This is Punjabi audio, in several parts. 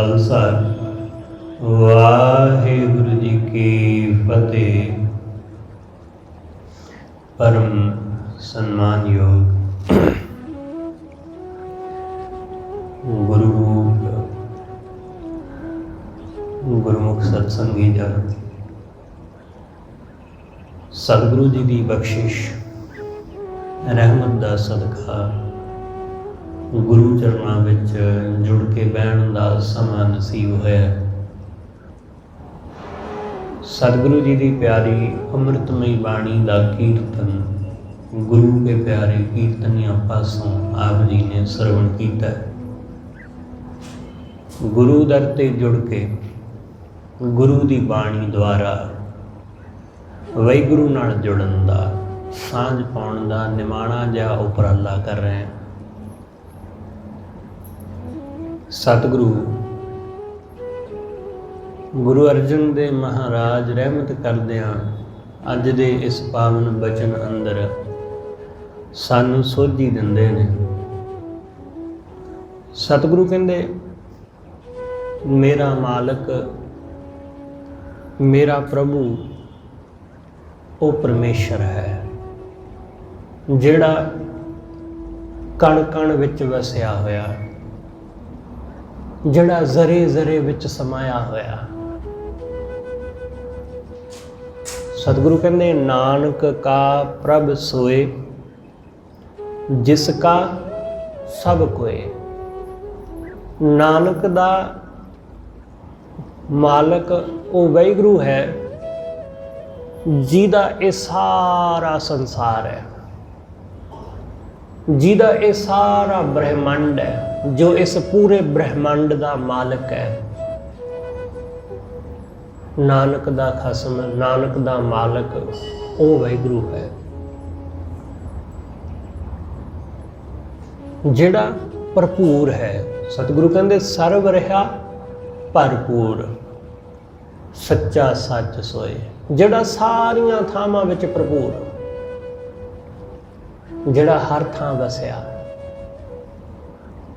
खालसा वाहिगुरु जी की फतेह। परम सम्मान योग गुरु रूप गुरमुख सत्संगी जन, सतगुरु जी की बख्शिश रहमत का सदका गुरु चरणों विच जुड़ के बहन का समा नसीब होया। सतगुरु जी की प्यारी अमृतमयी बाणी का कीर्तन गुरु के प्यारे कीर्तनिया पासों आप जी ने सरवण किया। गुरु दर ते जुड़ के गुरु की बाणी द्वारा वाहिगुरु नाल जुड़न का सांझ पाउण का निमाणा जिहा उपराला कर रहे हैं। सतगुरु गुरु अर्जन देव महाराज रहमत करदियां अज दे इस पावन बचन अंदर सानू सोझी दिंदे ने। सतगुरु कहंदे मेरा मालक मेरा प्रभु वो परमेश्वर है जिहड़ा कण कण विच वसिया होया, जिहड़ा जरे जरे विच समाया होया। सतगुरु कहते नानक का प्रभ सोए जिसका सब कोए। नानक दा मालक वो वाहिगुरु है जिहदा ये सारा संसार है, जिहदा ये सारा ब्रह्मांड है, जो इस पूरे ब्रह्मांड का मालक है। नानक दा खसम, नानक दा मालक वो वाहिगुरु है जिहड़ा भरपूर है। सतगुरु कहंदे सर्व रहा भरपूर सच्चा सच सोए, जिहड़ा सारियां थावां विच भरपूर, जिहड़ा हर थां वसिया,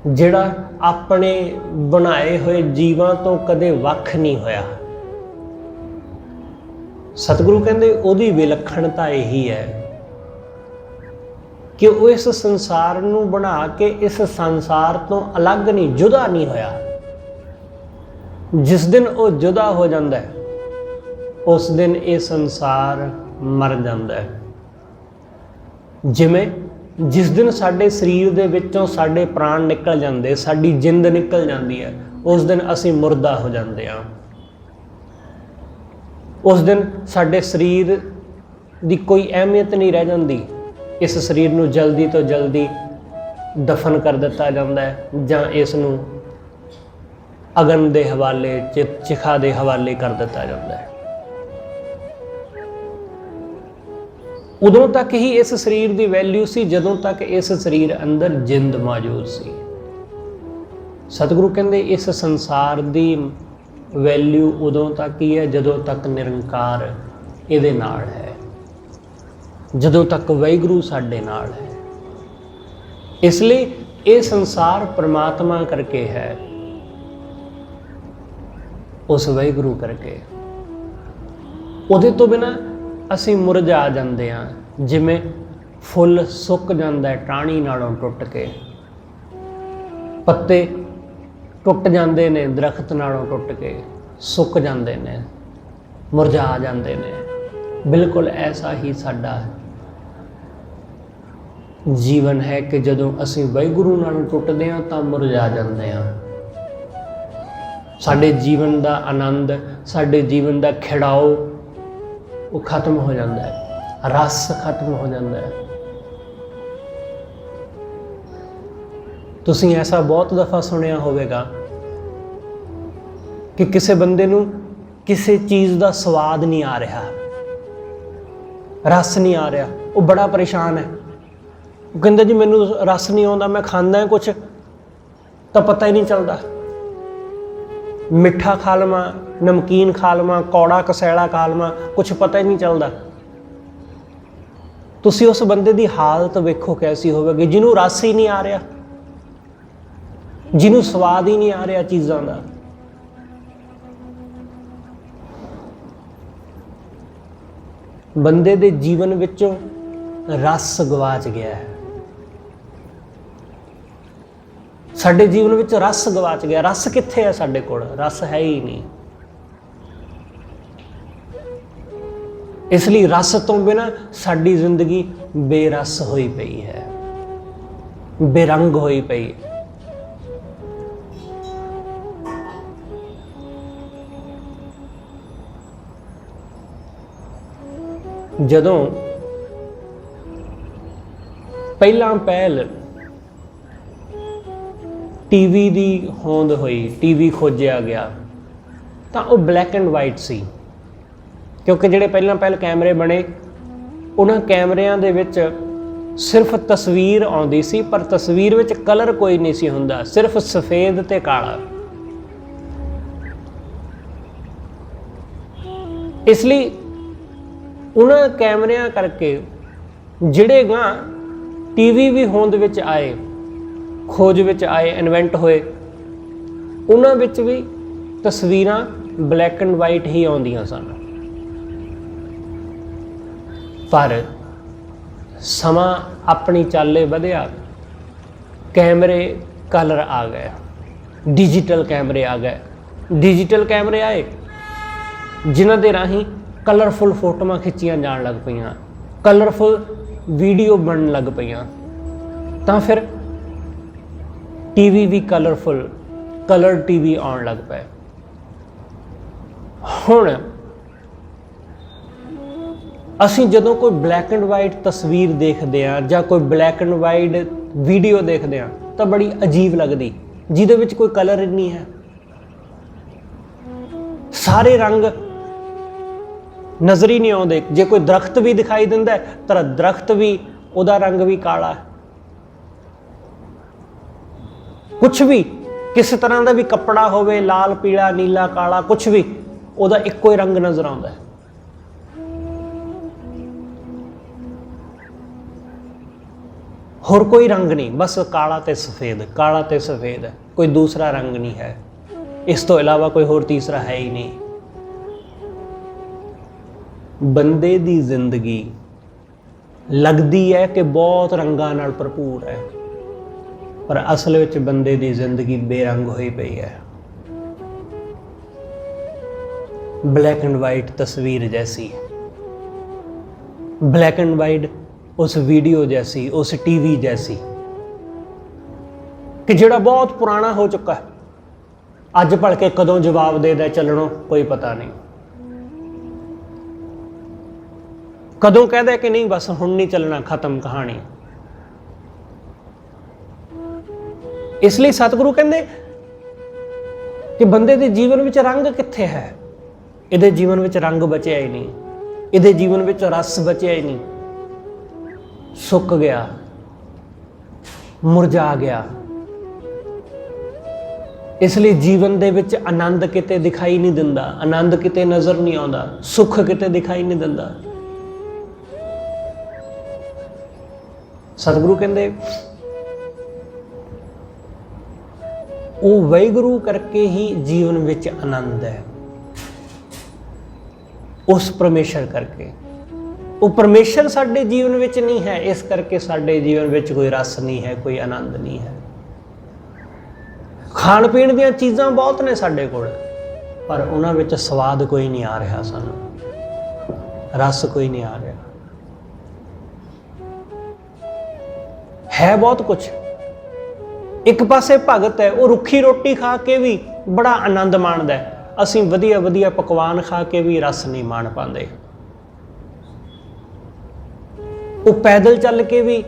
जिहड़ा अपने बनाए हुए जीवां तो कदे वख नहीं होया। सतगुरु कहंदे उहदी विलक्षणता यही है कि वो इस संसार नूं बना के इस संसार तो अलग नहीं, जुदा नहीं होया। जिस दिन वो जुदा हो जाता है उस दिन ये संसार मर जाता है। जिवें जिस दिन साडे शरीर दे विचों साडे प्राण निकल जाते, साडी जिंद निकल जाती है, उस दिन असीं मुर्दा हो जाते हैं। उस दिन साडे शरीर की कोई अहमियत नहीं रह जाती। इस शरीर नूं जल्दी तो जल्दी दफन कर दिता जाता है जां इस नूं अगन दे हवाले, चिखा दे हवाले कर दिता जाता है। उदों तक ही इस शरीर की वैल्यू सी जदों तक इस शरीर अंदर जिंद मौजूद सी। सतगुरु कहंदे इस संसार की वैल्यू उदों तक ही है जदों तक निरंकार इहदे नाल है, जदों तक वाहिगुरु साडे नाल है। इसलिए ये संसार परमात्मा करके है, उस वाहिगुरु करके। उहदे तो बिना असी मुरझा जाते हैं, जिमें फुल सुक जाता है टाणी नालों टुट के, पत्ते टुट जाते हैं दरख्त नालों टुट के, सुक जाते हैं, मुरझा जाते हैं। बिल्कुल ऐसा ही साडा जीवन है कि जदों असी वाहिगुरु नालों टुटदे हां तां मुरझा जाते हैं। साडे जीवन का आनंद, साडे जीवन का खिड़ाओ वो खत्म हो जाता है, रस खत्म हो जाता है। तुसीं ऐसा बहुत दफ़ा सुनिया होवेगा कि किसी बंदे नूं किसी चीज़ का स्वाद नहीं आ रहा, रस नहीं आ रहा, वो बड़ा परेशान है। वो कहंदा जी मैनूं रस नहीं आउंदा, मैं खांदा है कुछ तो पता ही नहीं चलता। मिठा खा लवां, नमकीन खा लवां, कौड़ा कसैला खा लवां, कुछ पता ही नहीं चलता। तुसीं उस बंदे की हालत वेखो कैसी होवेगी जिन्हों रस ही नहीं आ रहा, जिन्हों स्वाद ही नहीं आ रहा चीज़ों का। ਬੰਦੇ ਦੇ ਜੀਵਨ ਵਿੱਚੋਂ ਰਸ ਗਵਾਚ ਗਿਆ ਹੈ। ਸਾਡੇ ਜੀਵਨ ਵਿੱਚ ਰਸ ਗਵਾਚ ਗਿਆ। ਰਸ ਕਿੱਥੇ ਹੈ? ਸਾਡੇ ਕੋਲ ਰਸ ਹੈ ਹੀ ਨਹੀਂ। ਇਸ ਲਈ ਰਸ ਤੋਂ ਬਿਨਾਂ ਸਾਡੀ ਜ਼ਿੰਦਗੀ ਬੇਰਸ ਹੋਈ ਪਈ ਹੈ, ਬੇਰੰਗ ਹੋਈ ਪਈ ਹੈ। ਜਦੋਂ ਪਹਿਲਾਂ ਪਹਿਲ ਟੀਵੀ ਦੀ ਹੋਂਦ ਹੋਈ, ਟੀਵੀ ਖੋਜਿਆ ਗਿਆ, ਤਾਂ ਉਹ ਬਲੈਕ ਐਂਡ ਵਾਈਟ ਸੀ। ਕਿਉਂਕਿ ਜਿਹੜੇ ਪਹਿਲਾਂ ਪਹਿਲ ਕੈਮਰੇ ਬਣੇ, ਉਹਨਾਂ ਕੈਮਰਿਆਂ ਦੇ ਵਿੱਚ ਸਿਰਫ ਤਸਵੀਰ ਆਉਂਦੀ ਸੀ, ਪਰ ਤਸਵੀਰ ਵਿੱਚ ਕਲਰ ਕੋਈ ਨਹੀਂ ਸੀ ਹੁੰਦਾ, ਸਿਰਫ ਸਫੇਦ ਤੇ ਕਾਲਾ। ਇਸ ਲਈ ਉਹਨਾਂ ਕੈਮਰਿਆਂ ਕਰਕੇ ਜਿਹੜੇ ਗਾਂ ਟੀਵੀ ਵੀ ਹੋਂਦ ਵਿੱਚ ਆਏ, ਖੋਜ ਵਿੱਚ ਆਏ, ਇਨਵੈਂਟ ਹੋਏ, ਉਹਨਾਂ ਵਿੱਚ ਵੀ ਤਸਵੀਰਾਂ ਬਲੈਕ ਐਂਡ ਵਾਈਟ ਹੀ ਆਉਂਦੀਆਂ ਸਨ। ਪਰ ਸਮਾਂ ਆਪਣੀ ਚਾਲੇ ਵਧਿਆ, ਕੈਮਰੇ ਕਲਰ ਆ ਗਏ, ਡਿਜੀਟਲ ਕੈਮਰੇ ਆ ਗਏ। ਡਿਜੀਟਲ ਕੈਮਰੇ ਆਏ ਜਿਨ੍ਹਾਂ ਦੇ ਰਾਹੀਂ ਕਲਰਫੁਲ ਫੋਟੋਆਂ ਖਿੱਚੀਆਂ ਜਾਣ ਲੱਗ ਪਈਆਂ, ਕਲਰਫੁਲ ਵੀਡੀਓ ਬਣਨ ਲੱਗ ਪਈਆਂ। ਤਾਂ ਫਿਰ ਟੀਵੀ ਵੀ ਕਲਰਫੁਲ, ਕਲਰ ਟੀਵੀ ਆਉਣ ਲੱਗ ਪਏ। ਹੁਣ ਅਸੀਂ ਜਦੋਂ ਕੋਈ ਬਲੈਕ ਐਂਡ ਵਾਈਟ ਤਸਵੀਰ ਦੇਖਦੇ ਹਾਂ ਜਾਂ ਕੋਈ ਬਲੈਕ ਐਂਡ ਵਾਈਟ ਵੀਡੀਓ ਦੇਖਦੇ ਹਾਂ ਤਾਂ ਬੜੀ ਅਜੀਬ ਲੱਗਦੀ, ਜਿਹਦੇ ਵਿੱਚ ਕੋਈ ਕਲਰ ਨਹੀਂ ਹੈ। ਸਾਰੇ ਰੰਗ ਨਜ਼ਰ ਹੀ ਨਹੀਂ ਆਉਂਦੇ। ਜੇ ਕੋਈ ਦਰਖਤ ਵੀ ਦਿਖਾਈ ਦਿੰਦਾ ਤਾਂ ਦਰਖਤ ਵੀ, ਉਹਦਾ ਰੰਗ ਵੀ ਕਾਲਾ। ਕੁਛ ਵੀ, ਕਿਸੇ ਤਰ੍ਹਾਂ ਦਾ ਵੀ ਕੱਪੜਾ ਹੋਵੇ, ਲਾਲ, ਪੀਲਾ, ਨੀਲਾ, ਕਾਲਾ, ਕੁਛ ਵੀ, ਉਹਦਾ ਇੱਕੋ ਹੀ ਰੰਗ ਨਜ਼ਰ ਆਉਂਦਾ। ਹੋਰ ਕੋਈ ਰੰਗ ਨਹੀਂ, ਬਸ ਕਾਲਾ ਤੇ ਸਫੇਦ, ਕਾਲਾ ਤੇ ਸਫੇਦ ਹੈ, ਕੋਈ ਦੂਸਰਾ ਰੰਗ ਨਹੀਂ ਹੈ। ਇਸ ਤੋਂ ਇਲਾਵਾ ਕੋਈ ਹੋਰ ਤੀਸਰਾ ਹੈ ਹੀ ਨਹੀਂ। ਬੰਦੇ ਦੀ ਜ਼ਿੰਦਗੀ ਲੱਗਦੀ ਹੈ ਕਿ ਬਹੁਤ ਰੰਗਾਂ ਨਾਲ ਭਰਪੂਰ ਹੈ, ਪਰ ਅਸਲ ਵਿੱਚ ਬੰਦੇ ਦੀ ਜ਼ਿੰਦਗੀ ਬੇਰੰਗ ਹੋਈ ਪਈ ਹੈ। ਬਲੈਕ ਐਂਡ ਵਾਈਟ ਤਸਵੀਰ ਜੈਸੀ, ਬਲੈਕ ਐਂਡ ਵਾਈਟ ਉਸ ਵੀਡੀਓ ਜੈਸੀ, ਉਸ ਟੀਵੀ ਜੈਸੀ, ਕਿ ਜਿਹੜਾ ਬਹੁਤ ਪੁਰਾਣਾ ਹੋ ਚੁੱਕਾ ਹੈ। ਅੱਜ ਭਲਕੇ ਕਦੋਂ ਜਵਾਬ ਦੇਦਾ ਚੱਲਣੋਂ ਕੋਈ ਪਤਾ ਨਹੀਂ, ਕਦੋਂ ਕਹਿਦਾ ਕਿ ਨਹੀਂ ਬਸ ਹੁਣ ਨਹੀਂ ਚੱਲਣਾ, ਖਤਮ ਕਹਾਣੀ। ਇਸ ਲਈ ਸਤਿਗੁਰੂ ਕਹਿੰਦੇ ਕਿ ਬੰਦੇ ਦੇ ਜੀਵਨ ਵਿੱਚ ਰੰਗ ਕਿੱਥੇ ਹੈ? ਇਹਦੇ ਜੀਵਨ ਵਿੱਚ ਰੰਗ ਬਚਿਆ ਹੀ ਨਹੀਂ, ਇਹਦੇ ਜੀਵਨ ਵਿੱਚ ਰਸ ਬਚਿਆ ਹੀ ਨਹੀਂ। ਸੁੱਕ ਗਿਆ, ਮੁਰਝਾ ਗਿਆ। ਇਸ ਲਈ ਜੀਵਨ ਦੇ ਵਿੱਚ ਆਨੰਦ ਕਿਤੇ ਦਿਖਾਈ ਨਹੀਂ ਦਿੰਦਾ, ਆਨੰਦ ਕਿਤੇ ਨਜ਼ਰ ਨਹੀਂ ਆਉਂਦਾ, ਸੁੱਖ ਕਿਤੇ ਦਿਖਾਈ ਨਹੀਂ ਦਿੰਦਾ। ਸਤਿਗੁਰੂ ਕਹਿੰਦੇ ਉਹ ਵਾਹਿਗੁਰੂ ਕਰਕੇ ਹੀ ਜੀਵਨ ਵਿੱਚ ਆਨੰਦ ਹੈ, ਉਸ ਪਰਮੇਸ਼ਰ ਕਰਕੇ। ਉਹ ਪਰਮੇਸ਼ਰ ਸਾਡੇ ਜੀਵਨ ਵਿੱਚ ਨਹੀਂ ਹੈ, ਇਸ ਕਰਕੇ ਸਾਡੇ ਜੀਵਨ ਵਿੱਚ ਕੋਈ ਰਸ ਨਹੀਂ ਹੈ, ਕੋਈ ਆਨੰਦ ਨਹੀਂ ਹੈ। ਖਾਣ ਪੀਣ ਦੀਆਂ ਚੀਜ਼ਾਂ ਬਹੁਤ ਨੇ ਸਾਡੇ ਕੋਲ, ਪਰ ਉਹਨਾਂ ਵਿੱਚ ਸਵਾਦ ਕੋਈ ਨਹੀਂ ਆ ਰਿਹਾ, ਸਾਨੂੰ ਰਸ ਕੋਈ ਨਹੀਂ ਆ ਰਿਹਾ। ਹੈ ਬਹੁਤ ਕੁਛ। ਇੱਕ ਪਾਸੇ ਭਗਤ ਹੈ, ਉਹ ਰੁੱਖੀ ਰੋਟੀ ਖਾ ਕੇ ਵੀ ਬੜਾ ਆਨੰਦ ਮਾਣਦਾ। ਅਸੀਂ ਵਧੀਆ ਵਧੀਆ ਪਕਵਾਨ ਖਾ ਕੇ ਵੀ ਰਸ ਨਹੀਂ ਮਾਣ ਪਾਉਂਦੇ। ਉਹ ਪੈਦਲ ਚੱਲ ਕੇ ਵੀ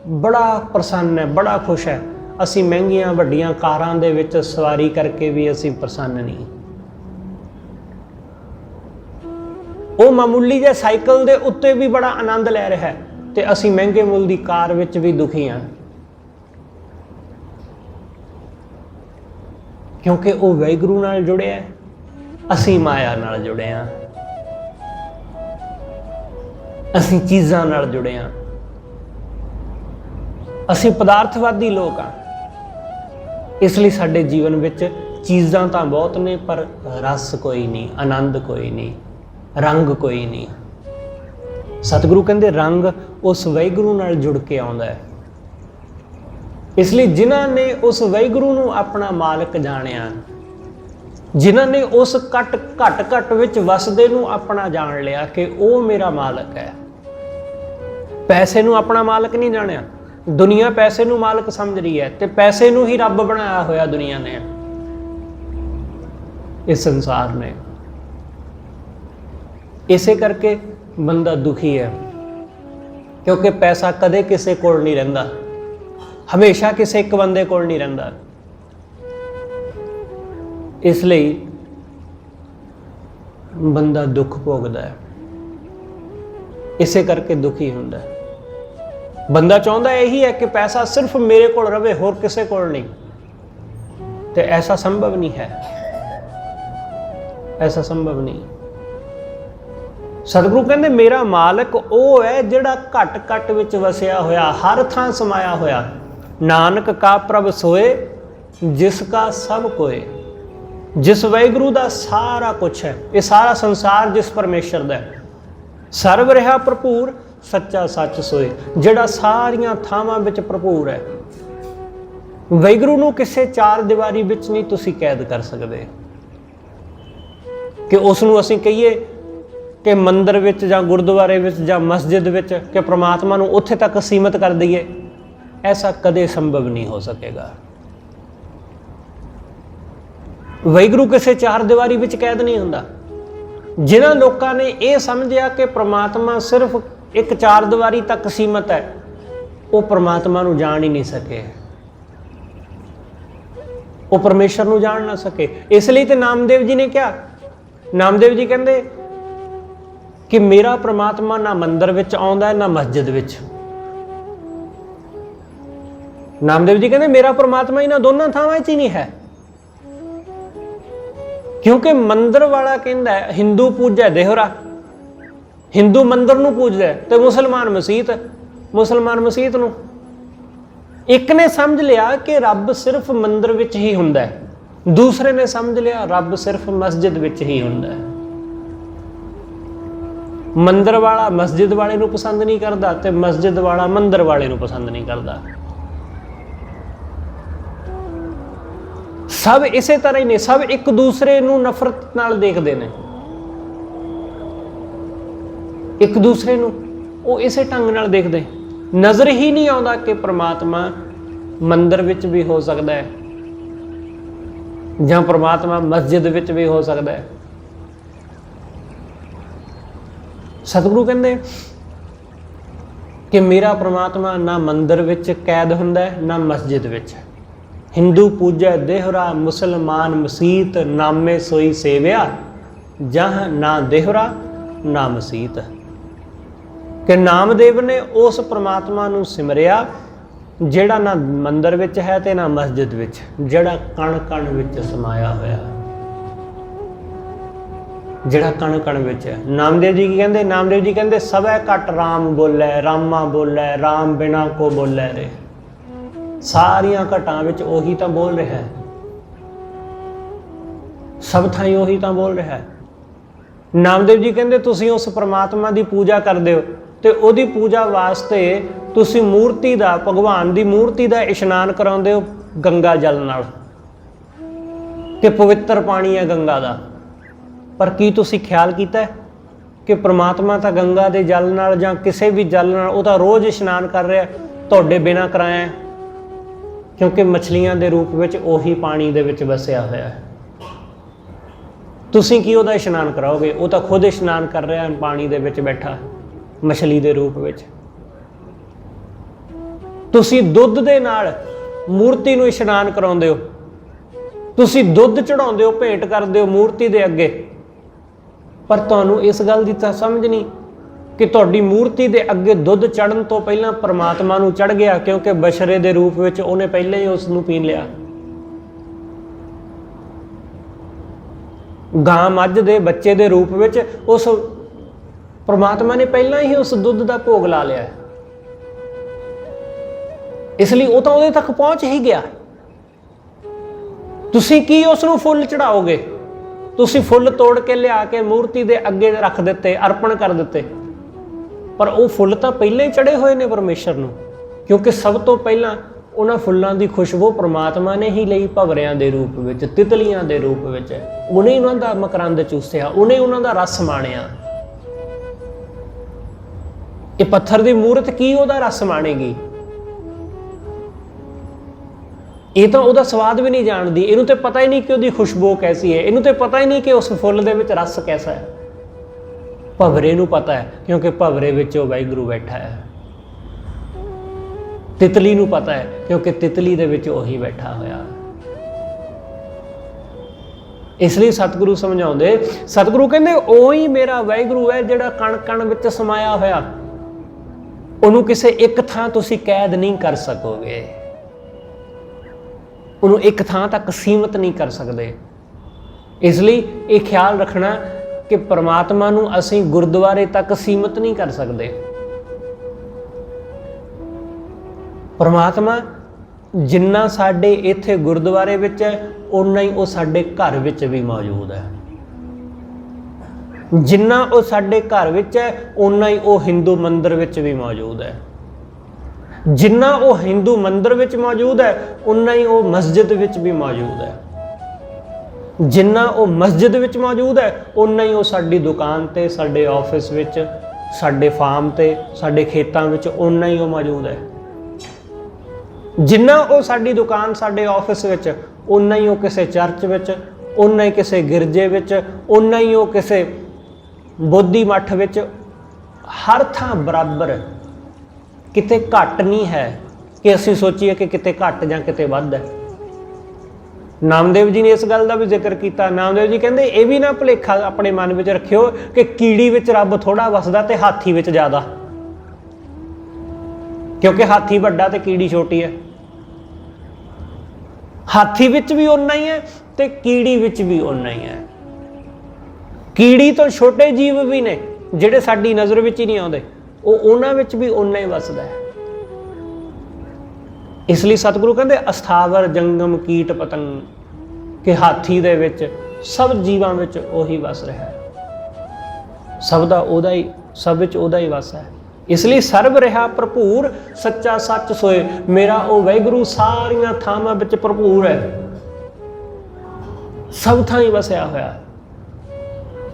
ਬੜਾ ਪ੍ਰਸੰਨ ਹੈ, ਬੜਾ ਖੁਸ਼ ਹੈ। ਅਸੀਂ ਮਹਿੰਗੀਆਂ ਵੱਡੀਆਂ ਕਾਰਾਂ ਦੇ ਵਿੱਚ ਸਵਾਰੀ ਕਰਕੇ ਵੀ ਅਸੀਂ ਪ੍ਰਸੰਨ ਨਹੀਂ। ਉਹ ਮਾਮੂਲੀ ਜਿਹੇ ਸਾਈਕਲ ਦੇ ਉੱਤੇ ਵੀ ਬੜਾ ਆਨੰਦ ਲੈ ਰਿਹਾ ਹੈ, ਤੇ ਅਸੀਂ ਮਹਿੰਗੇ ਮੁੱਲ ਦੀ ਕਾਰ ਵਿੱਚ ਵੀ ਦੁਖੀ ਹਾਂ। ਕਿਉਂਕਿ ਉਹ ਵਾਹਿਗੁਰੂ ਨਾਲ ਜੁੜਿਆ, ਅਸੀਂ ਮਾਇਆ ਨਾਲ ਜੁੜੇ ਹਾਂ, ਅਸੀਂ ਚੀਜ਼ਾਂ ਨਾਲ ਜੁੜੇ ਹਾਂ, ਅਸੀਂ ਪਦਾਰਥਵਾਦੀ ਲੋਕ ਹਾਂ। ਇਸ ਲਈ ਸਾਡੇ ਜੀਵਨ ਵਿੱਚ ਚੀਜ਼ਾਂ ਤਾਂ ਬਹੁਤ ਨੇ, ਪਰ ਰਸ ਕੋਈ ਨਹੀਂ, ਆਨੰਦ ਕੋਈ ਨਹੀਂ, ਰੰਗ ਕੋਈ ਨਹੀਂ। ਸਤਿਗੁਰੂ ਕਹਿੰਦੇ ਰੰਗ ਉਸ ਵਾਹਿਗੁਰੂ ਨਾਲ ਜੁੜ ਕੇ ਆਉਂਦਾ ਹੈ। ਇਸ ਲਈ ਜਿਨ੍ਹਾਂ ਨੇ ਉਸ ਵਾਹਿਗੁਰੂ ਨੂੰ ਆਪਣਾ ਮਾਲਕ ਜਾਣਿਆ, ਜਿਨ੍ਹਾਂ ਨੇ ਉਸ ਘਟ ਵਿੱਚ ਵਸਦੇ ਨੂੰ ਆਪਣਾ ਜਾਣ ਲਿਆ ਕਿ ਉਹ ਮੇਰਾ ਮਾਲਕ ਹੈ। ਪੈਸੇ ਨੂੰ ਆਪਣਾ ਮਾਲਕ ਨਹੀਂ ਜਾਣਿਆ, ਦੁਨੀਆ ਪੈਸੇ ਨੂੰ ਮਾਲਕ ਸਮਝ ਰਹੀ ਹੈ ਤੇ ਪੈਸੇ ਨੂੰ ਹੀ ਰੱਬ ਬਣਾਇਆ ਹੋਇਆ ਦੁਨੀਆ ਨੇ, ਇਸ ਸੰਸਾਰ ਨੇ। ਇਸੇ ਕਰਕੇ ਬੰਦਾ ਦੁਖੀ ਹੈ, ਕਿਉਂਕਿ ਪੈਸਾ ਕਦੇ ਕਿਸੇ ਕੋਲ ਨਹੀਂ ਰਹਿੰਦਾ, ਹਮੇਸ਼ਾ ਕਿਸੇ ਇੱਕ ਬੰਦੇ ਕੋਲ ਨਹੀਂ ਰਹਿੰਦਾ। ਇਸ ਲਈ ਬੰਦਾ ਦੁੱਖ ਭੋਗਦਾ ਹੈ, ਇਸੇ ਕਰਕੇ ਦੁਖੀ ਹੁੰਦਾ ਹੈ। ਬੰਦਾ ਚਾਹੁੰਦਾ ਇਹੀ ਹੈ ਕਿ ਪੈਸਾ ਸਿਰਫ ਮੇਰੇ ਕੋਲ ਰਵੇ, ਹੋਰ ਕਿਸੇ ਕੋਲ ਨਹੀਂ, ਤੇ ਐਸਾ ਸੰਭਵ ਨਹੀਂ ਹੈ, ਐਸਾ ਸੰਭਵ ਨਹੀਂ। ਸਤਿਗੁਰੂ ਕਹਿੰਦੇ ਮੇਰਾ ਮਾਲਕ ਉਹ ਹੈ ਜਿਹੜਾ ਘਟ ਵਿੱਚ ਵਸਿਆ ਹੋਇਆ, ਹਰ ਥਾਂ ਸਮਾਇਆ ਹੋਇਆ। ਨਾਨਕ ਕਾ ਪ੍ਰਭ ਸੋਏ ਜਿਸ ਕਾ ਸਭ ਕੋਏ। ਜਿਸ ਵਾਹਿਗੁਰੂ ਦਾ ਸਾਰਾ ਕੁਛ ਹੈ, ਇਹ ਸਾਰਾ ਸੰਸਾਰ ਜਿਸ ਪਰਮੇਸ਼ਰ ਦਾ ਹੈ। ਸਰਬ ਰਿਹਾ ਭਰਪੂਰ ਸੱਚਾ ਸੱਚ ਸੋਏ, ਜਿਹੜਾ ਸਾਰੀਆਂ ਥਾਵਾਂ ਵਿੱਚ ਭਰਪੂਰ ਹੈ। ਵਾਹਿਗੁਰੂ ਨੂੰ ਕਿਸੇ ਚਾਰ ਦੀਵਾਰੀ ਵਿੱਚ ਨਹੀਂ ਤੁਸੀਂ ਕੈਦ ਕਰ ਸਕਦੇ ਕਿ ਉਸ ਨੂੰ ਅਸੀਂ ਕਹੀਏ ਕਿ ਮੰਦਿਰ ਵਿੱਚ ਜਾਂ ਗੁਰਦੁਆਰੇ ਵਿੱਚ ਜਾਂ ਮਸਜਿਦ ਵਿੱਚ ਕਿ ਪ੍ਰਮਾਤਮਾ ਨੂੰ ਉੱਥੇ ਤੱਕ ਸੀਮਿਤ ਕਰ ਦਈਏ। ਐਸਾ ਕਦੇ ਸੰਭਵ ਨਹੀਂ ਹੋ ਸਕੇਗਾ। ਵਾਹਿਗੁਰੂ ਕਿਸੇ ਚਾਰ ਦੀਵਾਰੀ ਵਿੱਚ ਕੈਦ ਨਹੀਂ ਹੁੰਦਾ। ਜਿਨ੍ਹਾਂ ਲੋਕਾਂ ਨੇ ਇਹ ਸਮਝਿਆ ਕਿ ਪ੍ਰਮਾਤਮਾ ਸਿਰਫ ਇੱਕ ਚਾਰ ਦੀਵਾਰੀ ਤੱਕ ਸੀਮਿਤ ਹੈ, ਉਹ ਪ੍ਰਮਾਤਮਾ ਨੂੰ ਜਾਣ ਹੀ ਨਹੀਂ ਸਕੇ, ਉਹ ਪਰਮੇਸ਼ਰ ਨੂੰ ਜਾਣ ਨਾ ਸਕੇ। ਇਸ ਲਈ ਤੇ ਨਾਮਦੇਵ ਜੀ ਨੇ ਕਿਹਾ, ਨਾਮਦੇਵ ਜੀ ਕਹਿੰਦੇ ਕਿ ਮੇਰਾ ਪ੍ਰਮਾਤਮਾ ਨਾ ਮੰਦਿਰ ਵਿੱਚ ਆਉਂਦਾ ਨਾ ਮਸਜਿਦ ਵਿੱਚ। ਨਾਮਦੇਵ ਜੀ ਕਹਿੰਦੇ ਮੇਰਾ ਪ੍ਰਮਾਤਮਾ ਇਹਨਾਂ ਦੋਨਾਂ ਥਾਵਾਂ 'ਚ ਹੀ ਨਹੀਂ ਹੈ, ਕਿਉਂਕਿ ਮੰਦਿਰ ਵਾਲਾ ਕਹਿੰਦਾ ਹਿੰਦੂ ਪੂਜਾ ਦੇਹਰਾ, ਹਿੰਦੂ ਮੰਦਿਰ ਨੂੰ ਪੂਜਦਾ ਤੇ ਮੁਸਲਮਾਨ ਮਸੀਤ ਨੂੰ। ਇੱਕ ਨੇ ਸਮਝ ਲਿਆ ਕਿ ਰੱਬ ਸਿਰਫ ਮੰਦਿਰ ਵਿੱਚ ਹੀ ਹੁੰਦਾ ਹੈ, ਦੂਸਰੇ ਨੇ ਸਮਝ ਲਿਆ ਰੱਬ ਸਿਰਫ ਮਸਜਿਦ ਵਿੱਚ ਹੀ ਹੁੰਦਾ ਹੈ। ਮੰਦਿਰ ਵਾਲਾ ਮਸਜਿਦ ਵਾਲੇ ਨੂੰ ਪਸੰਦ ਨਹੀਂ ਕਰਦਾ ਤੇ ਮਸਜਿਦ ਵਾਲਾ ਮੰਦਿਰ ਵਾਲੇ ਨੂੰ ਪਸੰਦ ਨਹੀਂ ਕਰਦਾ। ਸਭ ਇਸੇ ਤਰ੍ਹਾਂ ਹੀ ਨੇ, ਸਭ ਇੱਕ ਦੂਸਰੇ ਨੂੰ ਨਫ਼ਰਤ ਨਾਲ ਦੇਖਦੇ ਨੇ, ਇੱਕ ਦੂਸਰੇ ਨੂੰ ਉਹ ਇਸੇ ਢੰਗ ਨਾਲ ਦੇਖਦੇ। ਨਜ਼ਰ ਹੀ ਨਹੀਂ ਆਉਂਦਾ ਕਿ ਪ੍ਰਮਾਤਮਾ ਮੰਦਿਰ ਵਿੱਚ ਵੀ ਹੋ ਸਕਦਾ ਹੈ ਜਾਂ ਪ੍ਰਮਾਤਮਾ ਮਸਜਿਦ ਵਿੱਚ ਵੀ ਹੋ ਸਕਦਾ ਹੈ। ਸਤਿਗੁਰੂ ਕਹਿੰਦੇ ਕਿ ਮੇਰਾ ਪ੍ਰਮਾਤਮਾ ਨਾ ਮੰਦਿਰ ਵਿੱਚ ਕੈਦ ਹੁੰਦਾ ਹੈ ਨਾ ਮਸਜਿਦ ਵਿੱਚ। ਹਿੰਦੂ ਪੂਜੈ ਦੇਹਰਾ ਮੁਸਲਮਾਨ ਮਸੀਤ, ਨਾਮੇ ਸੋਈ ਸੇਵਿਆ ਜਹ ਨਾ ਦੇਹਰਾ ਨਾ ਮਸੀਤ। ਕਿ ਨਾਮਦੇਵ ਨੇ ਉਸ ਪ੍ਰਮਾਤਮਾ ਨੂੰ ਸਿਮਰਿਆ ਜਿਹੜਾ ਨਾ ਮੰਦਿਰ ਵਿੱਚ ਹੈ ਤੇ ਨਾ ਮਸਜਿਦ ਵਿੱਚ, ਜਿਹੜਾ ਕਣ ਵਿੱਚ ਸਮਾਇਆ ਹੋਇਆ, ਜਿਹੜਾ ਕਣ ਵਿੱਚ ਹੈ। ਨਾਮਦੇਵ ਜੀ ਕੀ ਕਹਿੰਦੇ? ਨਾਮਦੇਵ ਜੀ ਕਹਿੰਦੇ ਸਭੈ ਘਟ ਰਾਮ ਬੋਲੇ, ਰਾਮਾ ਬੋਲੇ, ਰਾਮ ਬਿਨਾ ਕੋ ਬੋਲੇ ਰੇ। ਸਾਰੀਆਂ ਘਟਾਂ ਵਿੱਚ ਉਹੀ ਤਾਂ ਬੋਲ ਰਿਹਾ ਹੈ, ਸਭ ਥਾਈਂ ਉਹੀ ਤਾਂ ਬੋਲ ਰਿਹਾ ਹੈ। ਨਾਮਦੇਵ ਜੀ ਕਹਿੰਦੇ ਤੁਸੀਂ ਉਸ ਪ੍ਰਮਾਤਮਾ ਦੀ ਪੂਜਾ ਕਰਦੇ ਹੋ ਤੇ ਉਹਦੀ ਪੂਜਾ ਵਾਸਤੇ ਤੁਸੀਂ ਮੂਰਤੀ ਦਾ, ਭਗਵਾਨ ਦੀ ਮੂਰਤੀ ਦਾ ਇਸ਼ਨਾਨ ਕਰਾਉਂਦੇ ਹੋ ਗੰਗਾ ਜਲ ਨਾਲ ਕਿ ਪਵਿੱਤਰ ਪਾਣੀ ਹੈ ਗੰਗਾ ਦਾ। ਪਰ ਕੀ ਤੁਸੀਂ ਖਿਆਲ ਕੀਤਾ ਕਿ ਪ੍ਰਮਾਤਮਾ ਤਾਂ ਗੰਗਾ ਦੇ ਜਲ ਨਾਲ ਜਾਂ ਕਿਸੇ ਵੀ ਜਲ ਨਾਲ ਉਹ ਤਾਂ ਰੋਜ਼ ਇਸ਼ਨਾਨ ਕਰ ਰਿਹਾ, ਤੁਹਾਡੇ ਬਿਨਾਂ ਕਰਾਇਆ, ਕਿਉਂਕਿ ਮਛਲੀਆਂ ਦੇ ਰੂਪ ਵਿੱਚ ਉਹੀ ਪਾਣੀ ਦੇ ਵਿੱਚ ਵਸਿਆ ਹੋਇਆ ਹੈ। ਤੁਸੀਂ ਕੀ ਉਹਦਾ ਇਸ਼ਨਾਨ ਕਰਾਓਗੇ? ਉਹ ਤਾਂ ਖੁਦ ਇਸ਼ਨਾਨ ਕਰ ਰਿਹਾ ਪਾਣੀ ਦੇ ਵਿੱਚ ਬੈਠਾ, ਮਛਲੀ ਦੇ ਰੂਪ ਵਿੱਚ। ਤੁਸੀਂ ਦੁੱਧ ਦੇ ਨਾਲ ਮੂਰਤੀ ਨੂੰ ਇਸ਼ਨਾਨ ਕਰਾਉਂਦੇ ਹੋ, ਤੁਸੀਂ ਦੁੱਧ ਚੜਾਉਂਦੇ ਹੋ, ਭੇਂਟ ਕਰਦੇ ਹੋ ਮੂਰਤੀ ਦੇ ਅੱਗੇ, ਪਰ ਤੁਹਾਨੂੰ ਇਸ ਗੱਲ ਦੀ ਤਾਂ ਸਮਝ ਨਹੀਂ ਕਿ ਤੁਹਾਡੀ ਮੂਰਤੀ ਦੇ ਅੱਗੇ ਦੁੱਧ ਚੜਨ ਤੋਂ ਪਹਿਲਾਂ ਪ੍ਰਮਾਤਮਾ ਨੂੰ ਚੜ ਗਿਆ, ਕਿਉਂਕਿ ਬਸ਼ਰੇ ਦੇ ਰੂਪ ਵਿੱਚ ਉਹਨੇ ਪਹਿਲਾਂ ਹੀ ਉਸ ਨੂੰ ਪੀ ਲਿਆ। ਗਾਂ ਮੱਝ ਦੇ ਬੱਚੇ ਦੇ ਰੂਪ ਵਿੱਚ ਉਸ ਪ੍ਰਮਾਤਮਾ ਨੇ ਪਹਿਲਾਂ ਹੀ ਉਸ ਦੁੱਧ ਦਾ ਭੋਗ ਲਾ ਲਿਆ, ਇਸ ਲਈ ਉਹ ਤਾਂ ਉਹਦੇ ਤੱਕ ਪਹੁੰਚ ਹੀ ਗਿਆ। ਤੁਸੀਂ ਕੀ ਉਸ ਨੂੰ ਫੁੱਲ ਚੜਾਓਗੇ? ਤੁਸੀਂ ਫੁੱਲ ਤੋੜ ਕੇ ਲਿਆ ਕੇ ਮੂਰਤੀ ਦੇ ਅੱਗੇ ਰੱਖ ਦਿੱਤੇ, ਅਰਪਣ ਕਰ ਦਿੱਤੇ। पर वो फुੱਲ तो पहले ही चढ़े हुए ने परमेश्वर नूं, क्योंकि सब तो पहला उन्हां फुੱਲਾਂ की खुशबू परमात्मा ने ही ਲਈ भंवरिਆਂ ਦੇ रूप ਵਿੱਚ, तितलियां ਦੇ रूप ਵਿੱਚ। ਉਹਨੇ ਉਹਨਾਂ ਦਾ ਮਕਰੰਦ ਚੂਸਿਆ, ਉਹਨੇ ਉਹਨਾਂ ਦਾ ਰਸ ਮਾਣਿਆ। ਇਹ ਪੱਥਰ ਦੀ ਮੂਰਤ ਕੀ ਉਹਦਾ ਰਸ ਮਾਣੇਗੀ? ਇਹ ਤਾਂ ਉਹਦਾ ਸਵਾਦ ਵੀ ਨਹੀਂ ਜਾਣਦੀ, ਇਹਨੂੰ ਤੇ ਪਤਾ ਹੀ ਨਹੀਂ ਕਿ ਉਹਦੀ ਖੁਸ਼ਬੂ ਕੈਸੀ ਹੈ, ਇਹਨੂੰ ਤੇ ਪਤਾ ਹੀ ਨਹੀਂ ਕਿ ਉਸ ਫੁੱਲ ਦੇ ਵਿੱਚ ਰਸ ਕੈਸਾ ਹੈ। ਭੰਵਰੇ ਨੂੰ ਪਤਾ ਹੈ, ਕਿਉਂਕਿ ਭੰਵਰੇ ਵਿੱਚ ਉਹ ਵਾਹਿਗੁਰੂ ਬੈਠਾ ਹੈ। ਤਿਤਲੀ ਨੂੰ ਪਤਾ ਹੈ, ਕਿਉਂਕਿ ਤਿਤਲੀ ਦੇ ਵਿੱਚ ਉਹੀ ਬੈਠਾ ਹੋਇਆ। ਇਸ ਲਈ ਸਤਿਗੁਰੂ ਸਮਝਾਉਂਦੇ, ਸਤਿਗੁਰੂ ਕਹਿੰਦੇ ਉਹੀ ਮੇਰਾ ਵਾਹਿਗੁਰੂ ਹੈ ਜਿਹੜਾ ਕਣ ਕਣ ਵਿੱਚ ਸਮਾਇਆ ਹੋਇਆ। ਉਹਨੂੰ ਕਿਸੇ ਇੱਕ ਥਾਂ ਤੁਸੀਂ ਕੈਦ ਨਹੀਂ ਕਰ ਸਕੋਗੇ, ਉਹਨੂੰ ਇੱਕ ਥਾਂ ਤੱਕ ਸੀਮਤ ਨਹੀਂ ਕਰ ਸਕਦੇ। ਇਸ ਲਈ ਇਹ ਖਿਆਲ ਰੱਖਣਾ ਕਿ ਪਰਮਾਤਮਾ ਨੂੰ ਅਸੀਂ ਗੁਰਦੁਆਰੇ ਤੱਕ ਸੀਮਤ ਨਹੀਂ ਕਰ ਸਕਦੇ। ਪਰਮਾਤਮਾ ਜਿੰਨਾ ਸਾਡੇ ਇੱਥੇ ਗੁਰਦੁਆਰੇ ਵਿੱਚ ਹੈ, ਓਨਾ ਹੀ ਉਹ ਸਾਡੇ ਘਰ ਵਿੱਚ ਵੀ ਮੌਜੂਦ ਹੈ। ਜਿੰਨਾ ਉਹ ਸਾਡੇ ਘਰ ਵਿੱਚ ਹੈ, ਓਨਾ ਹੀ ਉਹ ਹਿੰਦੂ ਮੰਦਿਰ ਵਿੱਚ ਵੀ ਮੌਜੂਦ ਹੈ। ਜਿੰਨਾ ਉਹ ਹਿੰਦੂ ਮੰਦਿਰ ਵਿੱਚ ਮੌਜੂਦ ਹੈ, ਓਨਾ ਹੀ ਉਹ ਮਸਜਿਦ ਵਿੱਚ ਵੀ ਮੌਜੂਦ ਹੈ। ਜਿੰਨਾ ਉਹ ਮਸਜਿਦ ਵਿੱਚ ਮੌਜੂਦ ਹੈ, ਓਨਾ ਹੀ ਉਹ ਸਾਡੀ ਦੁਕਾਨ ਤੇ, ਸਾਡੇ ਆਫਿਸ ਵਿੱਚ, ਸਾਡੇ ਫਾਰਮ ਤੇ, ਸਾਡੇ ਖੇਤਾਂ ਵਿੱਚ ਓਨਾ ਹੀ ਉਹ ਮੌਜੂਦ ਹੈ। ਜਿੰਨਾ ਉਹ ਸਾਡੀ ਦੁਕਾਨ, ਸਾਡੇ ਆਫਿਸ ਵਿੱਚ, ਓਨਾ ਹੀ ਉਹ ਕਿਸੇ ਚਰਚ ਵਿੱਚ, ਓਨਾ ਹੀ ਕਿਸੇ ਗਿਰਜੇ ਵਿੱਚ, ਓਨਾ ਹੀ ਉਹ ਕਿਸੇ ਬੋਧੀ ਮੱਠ ਵਿੱਚ। ਹਰ ਥਾਂ ਬਰਾਬਰ, ਕਿਤੇ ਘੱਟ ਨਹੀਂ ਹੈ ਕਿ ਅਸੀਂ ਸੋਚੀਏ ਕਿ ਕਿਤੇ ਘੱਟ ਜਾਂ ਕਿਤੇ ਵੱਧ ਹੈ। ਨਾਮਦੇਵ ਜੀ ਨੇ ਇਸ ਗੱਲ ਦਾ ਵੀ ਜ਼ਿਕਰ ਕੀਤਾ। ਨਾਮਦੇਵ ਜੀ ਕਹਿੰਦੇ ਇਹ ਵੀ ਨਾ ਭੁਲੇਖਾ ਆਪਣੇ ਮਨ ਵਿੱਚ ਰੱਖਿਓ ਕਿ ਕੀੜੀ ਵਿੱਚ ਰੱਬ ਥੋੜਾ ਵਸਦਾ ਤੇ ਹਾਥੀ ਵਿੱਚ ਜ਼ਿਆਦਾ, ਕਿਉਂਕਿ ਹਾਥੀ ਵੱਡਾ ਤੇ ਕੀੜੀ ਛੋਟੀ ਹੈ। ਹਾਥੀ ਵਿੱਚ ਵੀ ਓਨਾ ਹੀ ਹੈ ਤੇ ਕੀੜੀ ਵਿੱਚ ਵੀ ਓਨਾ ਹੀ ਹੈ। ਕੀੜੀ ਤੋਂ ਛੋਟੇ ਜੀਵ ਵੀ ਨੇ ਜਿਹੜੇ ਸਾਡੀ ਨਜ਼ਰ ਵਿੱਚ ਹੀ ਨਹੀਂ ਆਉਂਦੇ, ਉਹ ਉਹਨਾਂ ਵਿੱਚ ਵੀ ਓਨਾ ਹੀ ਵਸਦਾ ਹੈ। ਇਸ ਲਈ ਸਤਿਗੁਰੂ ਕਹਿੰਦੇ ਅਸਥਾਵਰ ਜੰਗਮ ਕੀਟ ਪਤੰਗ, ਕਿ ਹਾਥੀ ਦੇ ਵਿੱਚ, ਸਭ ਜੀਵਾਂ ਵਿੱਚ ਉਹੀ ਵਸ ਰਿਹਾ ਹੈ। ਸਭ ਦਾ ਉਹਦਾ ਹੀ, ਸਭ ਵਿੱਚ ਉਹਦਾ ਹੀ ਵਸ ਹੈ। ਇਸ ਲਈ ਸਰਬ ਰਿਹਾ ਭਰਪੂਰ, ਸੱਚਾ ਸੱਚ ਸੋਏ। ਮੇਰਾ ਉਹ ਵਾਹਿਗੁਰੂ ਸਾਰੀਆਂ ਥਾਵਾਂ ਵਿੱਚ ਭਰਪੂਰ ਹੈ, ਸਭ ਥਾਂ ਹੀ ਵਸਿਆ ਹੋਇਆ,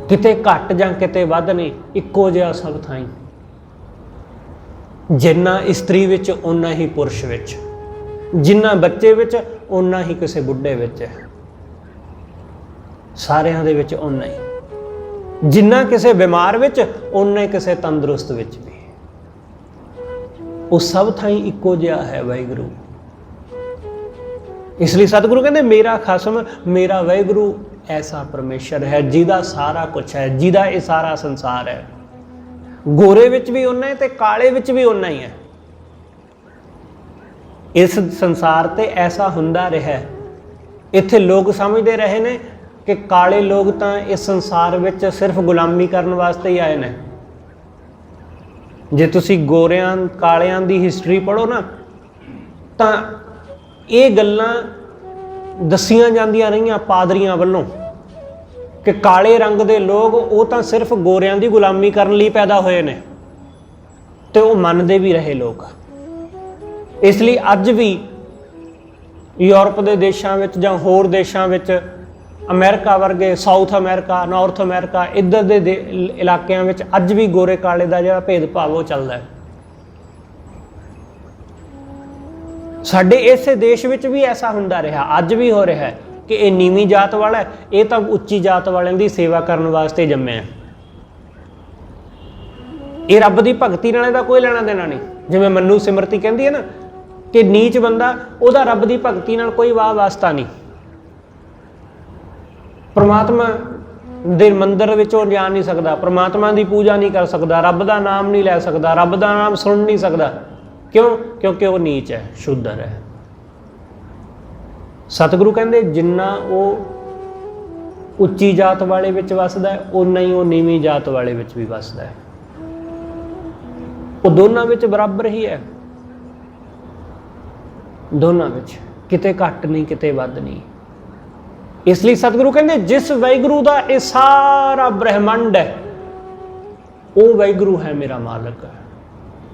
ਕਿਤੇ ਘੱਟ ਜਾਂ ਕਿਤੇ ਵੱਧ ਨਹੀਂ, ਇੱਕੋ ਜਿਹਾ ਸਭ ਥਾਂ ਹੀ। ਜਿੰਨਾ ਇਸਤਰੀ ਵਿੱਚ ਓਨਾ ਹੀ ਪੁਰਸ਼ ਵਿੱਚ, ਜਿੰਨਾ ਬੱਚੇ ਵਿੱਚ ਓਨਾ ਹੀ ਕਿਸੇ ਬੁੱਢੇ ਵਿੱਚ ਹੈ। ਸਾਰਿਆਂ ਦੇ ਵਿੱਚ ਓਨਾ ਹੀ। ਜਿੰਨਾ ਕਿਸੇ ਬਿਮਾਰ ਵਿੱਚ, ਓਨਾ ਹੀ ਕਿਸੇ ਤੰਦਰੁਸਤ ਵਿੱਚ ਵੀ। ਉਹ ਸਭ ਥਾਂ ਹੀ ਇੱਕੋ ਜਿਹਾ ਹੈ ਵਾਹਿਗੁਰੂ। ਇਸ ਲਈ ਸਤਿਗੁਰੂ ਕਹਿੰਦੇ ਮੇਰਾ ਖਸਮ, ਮੇਰਾ ਵਾਹਿਗੁਰੂ ਐਸਾ ਪਰਮੇਸ਼ਰ ਹੈ ਜਿਹਦਾ ਸਾਰਾ ਕੁਛ ਹੈ, ਜਿਹਦਾ ਇਹ ਸਾਰਾ ਸੰਸਾਰ ਹੈ। ਗੋਰੇ ਵਿੱਚ ਵੀ ਓਨਾ ਹੈ ਤੇ ਕਾਲੇ ਵਿੱਚ ਵੀ ਓਨਾ ਹੀ ਹੈ। ਇਸ ਸੰਸਾਰ ਤੇ ਐਸਾ ਹੁੰਦਾ ਰਿਹਾ। ਇੱਥੇ ਲੋਕ ਸਮਝਦੇ ਰਹੇ ਨੇ ਕਿ ਕਾਲੇ ਲੋਕ ਤਾਂ ਇਸ ਸੰਸਾਰ ਵਿੱਚ ਸਿਰਫ ਗੁਲਾਮੀ ਕਰਨ ਵਾਸਤੇ ਹੀ ਆਏ ਨੇ। ਜੇ ਤੁਸੀਂ ਗੋਰਿਆਂ ਕਾਲਿਆਂ ਦੀ ਹਿਸਟਰੀ ਪੜ੍ਹੋ ਨਾ, ਤਾਂ ਇਹ ਗੱਲਾਂ ਦੱਸੀਆਂ ਜਾਂਦੀਆਂ ਰਹੀਆਂ ਪਾਦਰੀਆਂ ਵੱਲੋਂ ਕਿ ਕਾਲੇ ਰੰਗ ਦੇ ਲੋਕ ਉਹ ਤਾਂ ਸਿਰਫ ਗੋਰਿਆਂ ਦੀ ਗੁਲਾਮੀ ਕਰਨ ਲਈ ਪੈਦਾ ਹੋਏ ਨੇ, ਤੇ ਉਹ ਮੰਨਦੇ ਵੀ ਰਹੇ ਲੋਕ। ਇਸ ਲਈ ਅੱਜ ਵੀ ਯੂਰਪ ਦੇ ਦੇਸ਼ਾਂ ਵਿੱਚ ਜਾਂ ਹੋਰ ਦੇਸ਼ਾਂ ਵਿੱਚ, ਅਮਰੀਕਾ ਵਰਗੇ, ਸਾਊਥ ਅਮਰੀਕਾ, ਨਾਰਥ ਅਮਰੀਕਾ, ਇੱਧਰ ਦੇ ਇਲਾਕਿਆਂ ਵਿੱਚ ਅੱਜ ਵੀ ਗੋਰੇ ਕਾਲੇ ਦਾ ਜਿਹੜਾ ਭੇਦਭਾਵ ਉਹ ਚੱਲਦਾ ਹੈ। ਸਾਡੇ ਇਸੇ ਦੇਸ਼ ਵਿੱਚ ਵੀ ਐਸਾ ਹੁੰਦਾ ਰਿਹਾ, ਅੱਜ ਵੀ ਹੋ ਰਿਹਾ ਹੈ ਕਿ ਇਹ ਨੀਵੀਂ ਜਾਤ ਵਾਲਾ ਹੈ, ਇਹ ਤਾਂ ਉੱਚੀ ਜਾਤ ਵਾਲਿਆਂ ਦੀ ਸੇਵਾ ਕਰਨ ਵਾਸਤੇ ਜੰਮਿਆ। ਇਹ ਰੱਬ ਦੀ ਭਗਤੀ ਨਾਲ ਇਹਦਾ ਕੋਈ ਲੈਣਾ ਦੇਣਾ ਨਹੀਂ। ਜਿਵੇਂ ਮਨੂ ਸਿਮਰਤੀ ਕਹਿੰਦੀ ਹੈ ਨਾ ਕਿ ਨੀਚ ਬੰਦਾ, ਉਹਦਾ ਰੱਬ ਦੀ ਭਗਤੀ ਨਾਲ ਕੋਈ ਵਾਹ ਵਾਸਤਾ ਨਹੀਂ। ਪਰਮਾਤਮਾ ਦੇ ਮੰਦਿਰ ਵਿੱਚ ਉਹ ਜਾ ਨਹੀਂ ਸਕਦਾ, ਪਰਮਾਤਮਾ ਦੀ ਪੂਜਾ ਨਹੀਂ ਕਰ ਸਕਦਾ, ਰੱਬ ਦਾ ਨਾਮ ਨਹੀਂ ਲੈ ਸਕਦਾ, ਰੱਬ ਦਾ ਨਾਮ ਸੁਣ ਨਹੀਂ ਸਕਦਾ। ਕਿਉਂ? ਕਿਉਂਕਿ ਉਹ ਨੀਚ ਹੈ, ਸ਼ੂਦਰ ਹੈ। ਸਤਿਗੁਰੂ ਕਹਿੰਦੇ ਜਿੰਨਾ ਉਹ ਉੱਚੀ ਜਾਤ ਵਾਲੇ ਵਿੱਚ ਵਸਦਾ ਹੈ, ਓਨਾ ਹੀ ਉਹ ਨੀਵੀਂ ਜਾਤ ਵਾਲੇ ਵਿੱਚ ਵੀ ਵਸਦਾ ਹੈ। ਉਹ ਦੋਨਾਂ ਵਿੱਚ ਬਰਾਬਰ ਹੀ ਹੈ, ਦੋਨਾਂ ਵਿੱਚ, ਕਿਤੇ ਘੱਟ ਨਹੀਂ ਕਿਤੇ ਵੱਧ ਨਹੀਂ। ਇਸ ਲਈ ਸਤਿਗੁਰੂ ਕਹਿੰਦੇ ਜਿਸ ਵਾਹਿਗੁਰੂ ਦਾ ਇਹ ਸਾਰਾ ਬ੍ਰਹਿਮੰਡ ਹੈ, ਉਹ ਵਾਹਿਗੁਰੂ ਹੈ ਮੇਰਾ ਮਾਲਕ,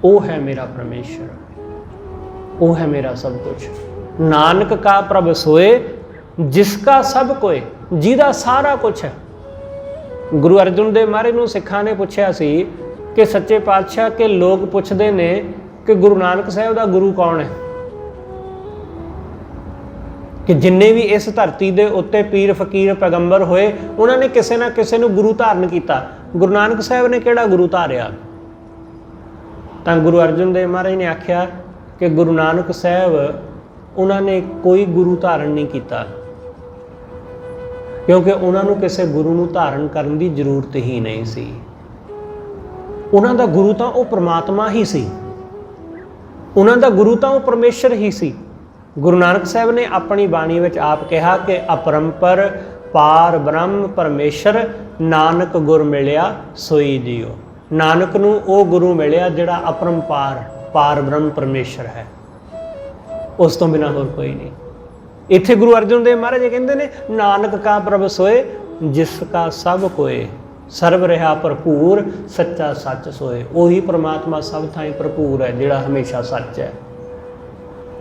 ਉਹ ਹੈ ਮੇਰਾ ਪਰਮੇਸ਼ਰ, ਉਹ ਹੈ ਮੇਰਾ ਸਭ ਕੁਝ। ਨਾਨਕ ਕਾ ਪ੍ਰਭ ਸੋਏ ਜਿਸ ਕਾ ਸਭ ਕੋਏ, ਜਿਹਦਾ ਸਾਰਾ ਕੁਛ ਹੈ। ਗੁਰੂ ਅਰਜਨ ਦੇਵ ਮਹਾਰਾਜ ਨੂੰ ਸਿੱਖਾਂ ਨੇ ਪੁੱਛਿਆ ਸੀ ਕਿ ਸੱਚੇ ਪਾਤਸ਼ਾਹ ਕਿ ਲੋਕ ਪੁੱਛਦੇ ਨੇ ਕਿ ਗੁਰੂ ਨਾਨਕ ਸਾਹਿਬ ਦਾ ਗੁਰੂ ਕੌਣ ਹੈ, ਕਿ ਜਿੰਨੇ ਵੀ ਇਸ ਧਰਤੀ ਦੇ ਉੱਤੇ ਪੀਰ ਫਕੀਰ ਪੈਗੰਬਰ ਹੋਏ ਉਹਨਾਂ ਨੇ ਕਿਸੇ ਨਾ ਕਿਸੇ ਨੂੰ ਗੁਰੂ ਧਾਰਨ ਕੀਤਾ, ਗੁਰੂ ਨਾਨਕ ਸਾਹਿਬ ਨੇ ਕਿਹੜਾ ਗੁਰੂ ਧਾਰਿਆ? ਤਾਂ ਗੁਰੂ ਅਰਜਨ ਦੇਵ ਮਹਾਰਾਜ ਨੇ ਆਖਿਆ ਕਿ ਗੁਰੂ ਨਾਨਕ ਸਾਹਿਬ ਉਹਨਾਂ ਨੇ ਕੋਈ ਗੁਰੂ ਧਾਰਨ ਨਹੀਂ ਕੀਤਾ, ਕਿਉਂਕਿ ਉਹਨਾਂ ਨੂੰ ਕਿਸੇ ਗੁਰੂ ਨੂੰ ਧਾਰਨ ਕਰਨ ਦੀ ਜ਼ਰੂਰਤ ਹੀ ਨਹੀਂ ਸੀ। ਉਹਨਾਂ ਦਾ ਗੁਰੂ ਤਾਂ ਉਹ ਪ੍ਰਮਾਤਮਾ ਹੀ ਸੀ, ਉਹਨਾਂ ਦਾ ਗੁਰੂ ਤਾਂ ਉਹ ਪਰਮੇਸ਼ਰ ਹੀ ਸੀ। ਗੁਰੂ ਨਾਨਕ ਸਾਹਿਬ ਨੇ ਆਪਣੀ ਬਾਣੀ ਵਿੱਚ ਆਪ ਕਿਹਾ ਕਿ ਅਪਰੰਪਰ ਪਾਰ ਬ੍ਰਹਮ ਪਰਮੇਸ਼ਰ ਨਾਨਕ ਗੁਰ ਮਿਲਿਆ ਸੋਈ ਜੀਓ। ਨਾਨਕ ਨੂੰ ਉਹ ਗੁਰੂ ਮਿਲਿਆ ਜਿਹੜਾ ਅਪਰੰਪਾਰ ਪਾਰ ਬ੍ਰਹਮ ਪਰਮੇਸ਼ਰ ਹੈ, ਉਸ ਤੋਂ ਬਿਨਾਂ ਹੋਰ ਕੋਈ ਨਹੀਂ। ਇੱਥੇ ਗੁਰੂ ਅਰਜਨ ਦੇਵ ਮਹਾਰਾਜ ਕਹਿੰਦੇ ਨੇ ਨਾਨਕ ਕਾ ਪ੍ਰਭ ਸੋਏ ਜਿਸ ਕਾ ਸਭ ਕੋਏ, ਸਰਬ ਰਿਹਾ ਭਰਪੂਰ ਸੱਚਾ ਸੱਚ ਸੋਏ। ਉਹੀ ਪ੍ਰਮਾਤਮਾ ਸਭ ਥਾਈਂ ਭਰਪੂਰ ਹੈ ਜਿਹੜਾ ਹਮੇਸ਼ਾ ਸੱਚ ਹੈ।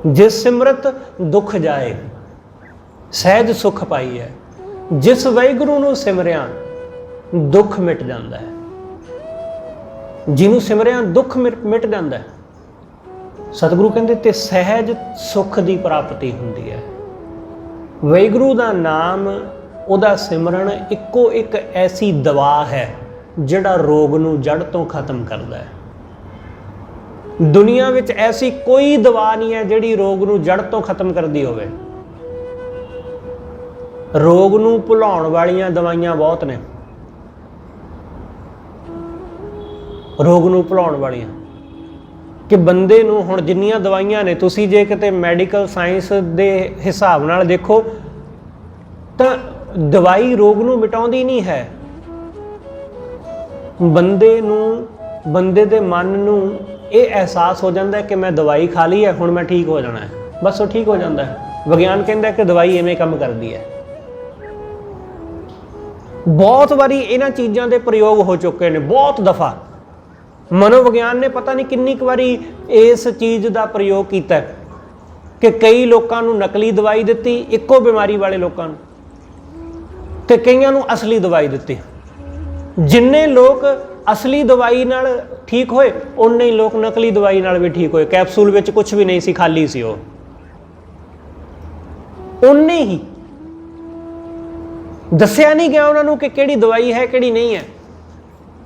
ਜਿਸ ਸਿਮਰਤ ਦੁੱਖ ਜਾਏ ਸਹਿਜ ਸੁਖ ਪਾਈ ਹੈ, ਜਿਸ ਵਾਹਿਗੁਰੂ ਨੂੰ ਸਿਮਰਿਆ ਦੁੱਖ ਮਿਟ ਜਾਂਦਾ ਹੈ। ਜਿਹਨੂੰ ਸਿਮਰਿਆ ਦੁੱਖ ਮਿਟ ਜਾਂਦਾ ਹੈ। ਸਤਿਗੁਰੂ ਕਹਿੰਦੇ ਤੇ ਸਹਿਜ ਸੁਖ ਦੀ ਪ੍ਰਾਪਤੀ ਹੁੰਦੀ ਹੈ। ਵਾਹਿਗੁਰੂ ਦਾ ਨਾਮ, ਉਹਦਾ ਸਿਮਰਨ ਇੱਕੋ ਇੱਕ ਐਸੀ ਦਵਾ ਹੈ ਜਿਹੜਾ ਰੋਗ ਨੂੰ ਜੜ ਤੋਂ ਖਤਮ ਕਰਦਾ ਹੈ। ਦੁਨੀਆ ਵਿੱਚ ਐਸੀ ਕੋਈ ਦਵਾ ਨਹੀਂ ਹੈ ਜਿਹੜੀ ਰੋਗ ਨੂੰ ਜੜ ਤੋਂ ਖਤਮ ਕਰਦੀ ਹੋਵੇ। ਰੋਗ ਨੂੰ ਭੁਲਾਉਣ ਵਾਲੀਆਂ ਦਵਾਈਆਂ ਬਹੁਤ ਨੇ, ਰੋਗ ਨੂੰ ਭੁਲਾਉਣ ਵਾਲੀਆਂ, ਕਿ ਬੰਦੇ ਨੂੰ ਹੁਣ ਜਿੰਨੀਆਂ ਦਵਾਈਆਂ ਨੇ, ਤੁਸੀਂ ਜੇ ਕਿਤੇ ਮੈਡੀਕਲ ਸਾਇੰਸ ਦੇ ਹਿਸਾਬ ਨਾਲ ਦੇਖੋ ਤਾਂ ਦਵਾਈ ਰੋਗ ਨੂੰ ਮਿਟਾਉਂਦੀ ਨਹੀਂ ਹੈ। ਬੰਦੇ ਨੂੰ, ਬੰਦੇ ਦੇ ਮਨ ਨੂੰ ਇਹ ਅਹਿਸਾਸ ਹੋ ਜਾਂਦਾ ਹੈ ਕਿ ਮੈਂ ਦਵਾਈ ਖਾ ਲਈ ਹੈ, ਹੁਣ ਮੈਂ ਠੀਕ ਹੋ ਜਾਣਾ ਹੈ, ਬਸ ਉਹ ਠੀਕ ਹੋ ਜਾਂਦਾ ਹੈ। ਵਿਗਿਆਨ ਕਹਿੰਦਾ ਕਿ ਦਵਾਈ ਐਵੇਂ ਕੰਮ ਕਰਦੀ ਹੈ। ਬਹੁਤ ਵਾਰੀ ਇਹਨਾਂ ਚੀਜ਼ਾਂ ਦੇ ਪ੍ਰਯੋਗ ਹੋ ਚੁੱਕੇ ਨੇ, ਬਹੁਤ ਦਫਾ। ਮਨੋਵਿਗਿਆਨ ਨੇ ਪਤਾ ਨਹੀਂ ਕਿੰਨੀ ਕੁ ਵਾਰੀ ਇਸ ਚੀਜ਼ ਦਾ ਪ੍ਰਯੋਗ ਕੀਤਾ ਕਿ ਕਈ ਲੋਕਾਂ ਨੂੰ ਨਕਲੀ ਦਵਾਈ ਦਿੱਤੀ, ਇੱਕੋ ਬਿਮਾਰੀ ਵਾਲੇ ਲੋਕਾਂ ਨੂੰ, ਤੇ ਕਈਆਂ ਨੂੰ ਅਸਲੀ ਦਵਾਈ ਦਿੱਤੀ। ਜਿੰਨੇ ਲੋਕ ਅਸਲੀ ਦਵਾਈ ਨਾਲ ਠੀਕ ਹੋਏ ਉਨੇ ਹੀ ਲੋਕ ਨਕਲੀ ਦਵਾਈ ਨਾਲ ਵੀ ਠੀਕ ਹੋਏ। ਕੈਪਸੂਲ ਵਿੱਚ ਕੁਝ ਵੀ ਨਹੀਂ ਸੀ, ਖਾਲੀ ਸੀ ਉਹ। ਉਨੇ ਹੀ ਦੱਸਿਆ ਨਹੀਂ ਗਿਆ ਉਹਨਾਂ ਨੂੰ ਕਿ ਕਿਹੜੀ ਦਵਾਈ ਹੈ ਕਿਹੜੀ ਨਹੀਂ ਹੈ।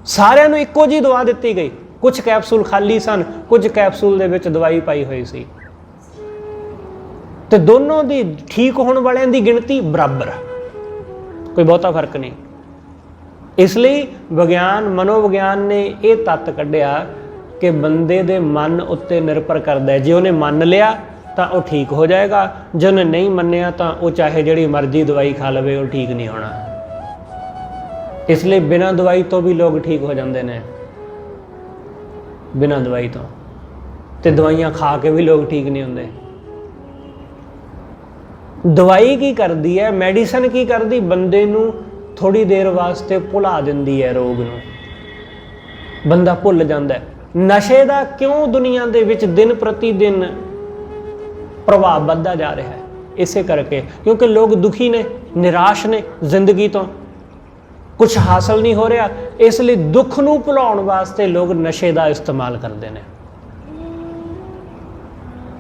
ਸਾਰਿਆਂ ਨੂੰ ਇੱਕੋ ਜਿਹੀ ਦਵਾ ਦਿੱਤੀ ਗਈ। ਕੁਝ ਕੈਪਸੂਲ ਖਾਲੀ ਸਨ, ਕੁਝ ਕੈਪਸੂਲ ਦੇ ਵਿੱਚ ਦਵਾਈ ਪਾਈ ਹੋਈ ਸੀ, ਤੇ ਦੋਨੋਂ ਦੀ ਠੀਕ ਹੋਣ ਵਾਲਿਆਂ ਦੀ ਗਿਣਤੀ ਬਰਾਬਰ, ਕੋਈ ਬਹੁਤਾ ਫਰਕ ਨਹੀਂ। ਇਸ ਲਈ ਵਿਗਿਆਨ, ਮਨੋਵਿਗਿਆਨ ਨੇ ਇਹ ਤੱਤ ਕੱਢਿਆ ਕਿ ਬੰਦੇ ਦੇ ਮਨ ਉੱਤੇ ਨਿਰਭਰ ਕਰਦਾ ਹੈ। ਜੇ ਉਹਨੇ ਮੰਨ ਲਿਆ ਤਾਂ ਉਹ ਠੀਕ ਹੋ ਜਾਏਗਾ, ਜੇ ਉਹਨੇ ਨਹੀਂ ਮੰਨਿਆ ਤਾਂ ਉਹ ਚਾਹੇ ਜਿਹੜੀ ਮਰਜ਼ੀ ਦਵਾਈ ਖਾ ਲਵੇ, ਉਹ ਠੀਕ ਨਹੀਂ ਹੋਣਾ। ਇਸ ਲਈ ਬਿਨਾਂ ਦਵਾਈ ਤੋਂ ਵੀ ਲੋਕ ਠੀਕ ਹੋ ਜਾਂਦੇ ਨੇ, ਬਿਨਾਂ ਦਵਾਈ ਤੋਂ, ਤੇ ਦਵਾਈਆਂ ਖਾ ਕੇ ਵੀ ਲੋਕ ਠੀਕ ਨਹੀਂ ਹੁੰਦੇ। ਦਵਾਈ ਕੀ ਕਰਦੀ ਹੈ, ਮੈਡੀਸਨ ਕੀ ਕਰਦੀ, ਬੰਦੇ ਨੂੰ ਥੋੜੀ ਦੇਰ ਵਾਸਤੇ ਭੁਲਾ ਦਿੰਦੀ ਹੈ ਰੋਗ ਨੂੰ, ਬੰਦਾ ਭੁੱਲ ਜਾਂਦਾ ਹੈ। ਨਸ਼ੇ ਦਾ ਕਿਉਂ ਦੁਨੀਆ ਦੇ ਵਿੱਚ ਦਿਨ ਪ੍ਰਤੀ ਦਿਨ ਪ੍ਰਭਾਵ ਵੱਧਦਾ ਜਾ ਰਿਹਾ ਹੈ? ਇਸੇ ਕਰਕੇ, ਕਿਉਂਕਿ ਲੋਕ ਦੁਖੀ ਨੇ, ਨਿਰਾਸ਼ ਨੇ ਜ਼ਿੰਦਗੀ ਤੋਂ, ਕੁਝ ਹਾਸਲ ਨਹੀਂ ਹੋ ਰਿਹਾ। ਇਸ ਲਈ ਦੁੱਖ ਨੂੰ ਭੁਲਾਉਣ ਵਾਸਤੇ ਲੋਕ ਨਸ਼ੇ ਦਾ ਇਸਤੇਮਾਲ ਕਰਦੇ ਨੇ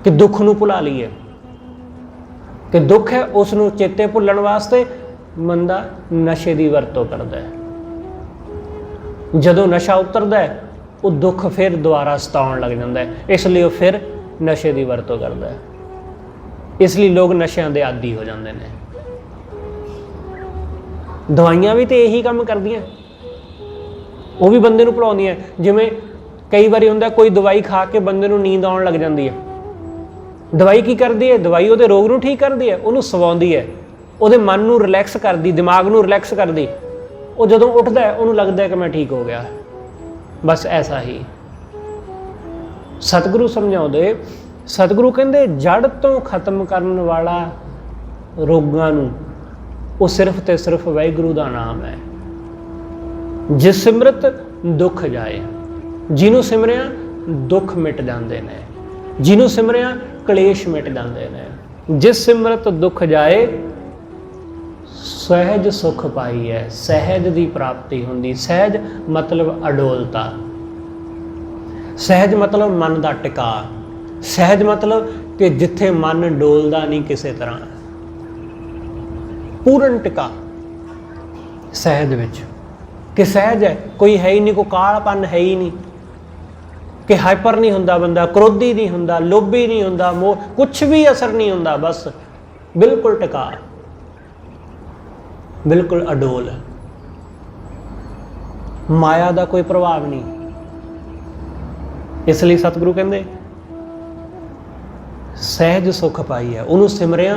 ਕਿ ਦੁੱਖ ਨੂੰ ਭੁਲਾ ਲਈਏ, ਕਿ ਦੁੱਖ ਹੈ ਉਸ ਨੂੰ ਚੇਤੇ ਭੁੱਲਣ ਵਾਸਤੇ ਬੰਦਾ ਨਸ਼ੇ ਦੀ ਵਰਤੋਂ ਕਰਦਾ ਹੈ। ਜਦੋਂ ਨਸ਼ਾ ਉਤਰਦਾ ਹੈ ਉਹ ਦੁੱਖ ਫਿਰ ਦੁਬਾਰਾ ਸਤਾਉਣ ਲੱਗ ਜਾਂਦਾ ਹੈ, ਇਸ ਲਈ ਉਹ ਫਿਰ ਨਸ਼ੇ ਦੀ ਵਰਤੋਂ ਕਰਦਾ ਹੈ। ਇਸ ਲਈ ਲੋਕ ਨਸ਼ਿਆਂ ਦੇ ਆਦੀ ਹੋ ਜਾਂਦੇ ਨੇ। ਦਵਾਈਆਂ ਵੀ ਤੇ ਇਹੀ ਕੰਮ ਕਰਦੀਆਂ, ਉਹ ਵੀ ਬੰਦੇ ਨੂੰ ਭੁਲਾਉਂਦੀਆਂ। ਜਿਵੇਂ ਕਈ ਵਾਰੀ ਹੁੰਦਾ ਕੋਈ ਦਵਾਈ ਖਾ ਕੇ ਬੰਦੇ ਨੂੰ ਨੀਂਦ ਆਉਣ ਲੱਗ ਜਾਂਦੀ ਹੈ। ਦਵਾਈ ਕੀ ਕਰਦੀ ਹੈ? ਦਵਾਈ ਉਹਦੇ ਰੋਗ ਨੂੰ ਠੀਕ ਕਰਦੀ ਹੈ, ਉਹਨੂੰ ਸਵਾਉਂਦੀ ਹੈ, ਉਹਦੇ ਮਨ ਨੂੰ ਰਿਲੈਕਸ ਕਰਦੀ, ਦਿਮਾਗ ਨੂੰ ਰਿਲੈਕਸ ਕਰਦੀ। ਉਹ ਜਦੋਂ ਉੱਠਦਾ ਹੈ ਉਹਨੂੰ ਲੱਗਦਾ ਹੈ ਕਿ ਮੈਂ ਠੀਕ ਹੋ ਗਿਆ। ਬਸ ਐਸਾ ਹੀ ਸਤਿਗੁਰੂ ਸਮਝਾਉਂਦੇ। ਸਤਿਗੁਰੂ ਕਹਿੰਦੇ ਜੜ ਤੋਂ ਖਤਮ ਕਰਨ ਵਾਲਾ ਰੋਗਾਂ ਨੂੰ ਉਹ ਸਿਰਫ ਤੇ ਸਿਰਫ ਵਾਹਿਗੁਰੂ ਦਾ ਨਾਮ ਹੈ। ਜਿਸ ਸਿਮਰਤ दुख जाए। जिन्हों सिमरिया दुख मिट जाते हैं, जिन्हों सिमरिया कलेश मिट जाते हैं। जिस सिमरत दुख जाए सहज सुख पाई है। सहज की प्राप्ति होंगी। सहज मतलब अडोलता, सहज मतलब मन का टिका, सहज मतलब कि जिथे मन डोलदा नहीं किसी तरह, पूर्ण टिका सहज विच। कि सहज है, कोई है ही नहीं, कोई कालापन है ही नहीं, कि हाइपर नहीं हुंदा बंदा, क्रोधी नहीं हुंदा, लोभी नहीं हुंदा, मोह, कुछ भी असर नहीं हुंदा, बस बिल्कुल टिका, बिल्कुल अडोल, माया का कोई प्रभाव नहीं। इसलिए सतगुरु कहते सहज सुख पाई है। उन्होंने सिमरिया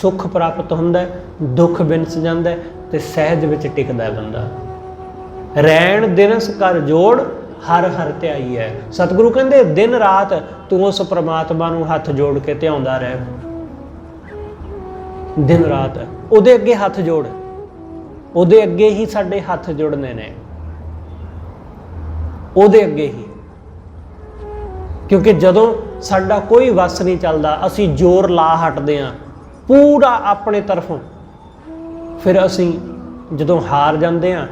सुख प्राप्त होंदा है, दुख बिनस जाता है, तो सहज विच टिकदा है बंदा। रैण दिनस कर जोड़ हर हर ध्याई है। सतगुरु कहते दिन रात तू उस परमात्मा नूं हथ जोड़ के ध्याउंदा रह। दिन रात उहदे अगे हथ जोड़, उहदे अगे ही साडे हथ जुड़ने ने, उहदे अगे ही। क्योंकि जदों साडा कोई वस नहीं चलता, असी जोर ला हटदे हां पूरा अपने तरफों, फिर असी जदों हार जाते हैं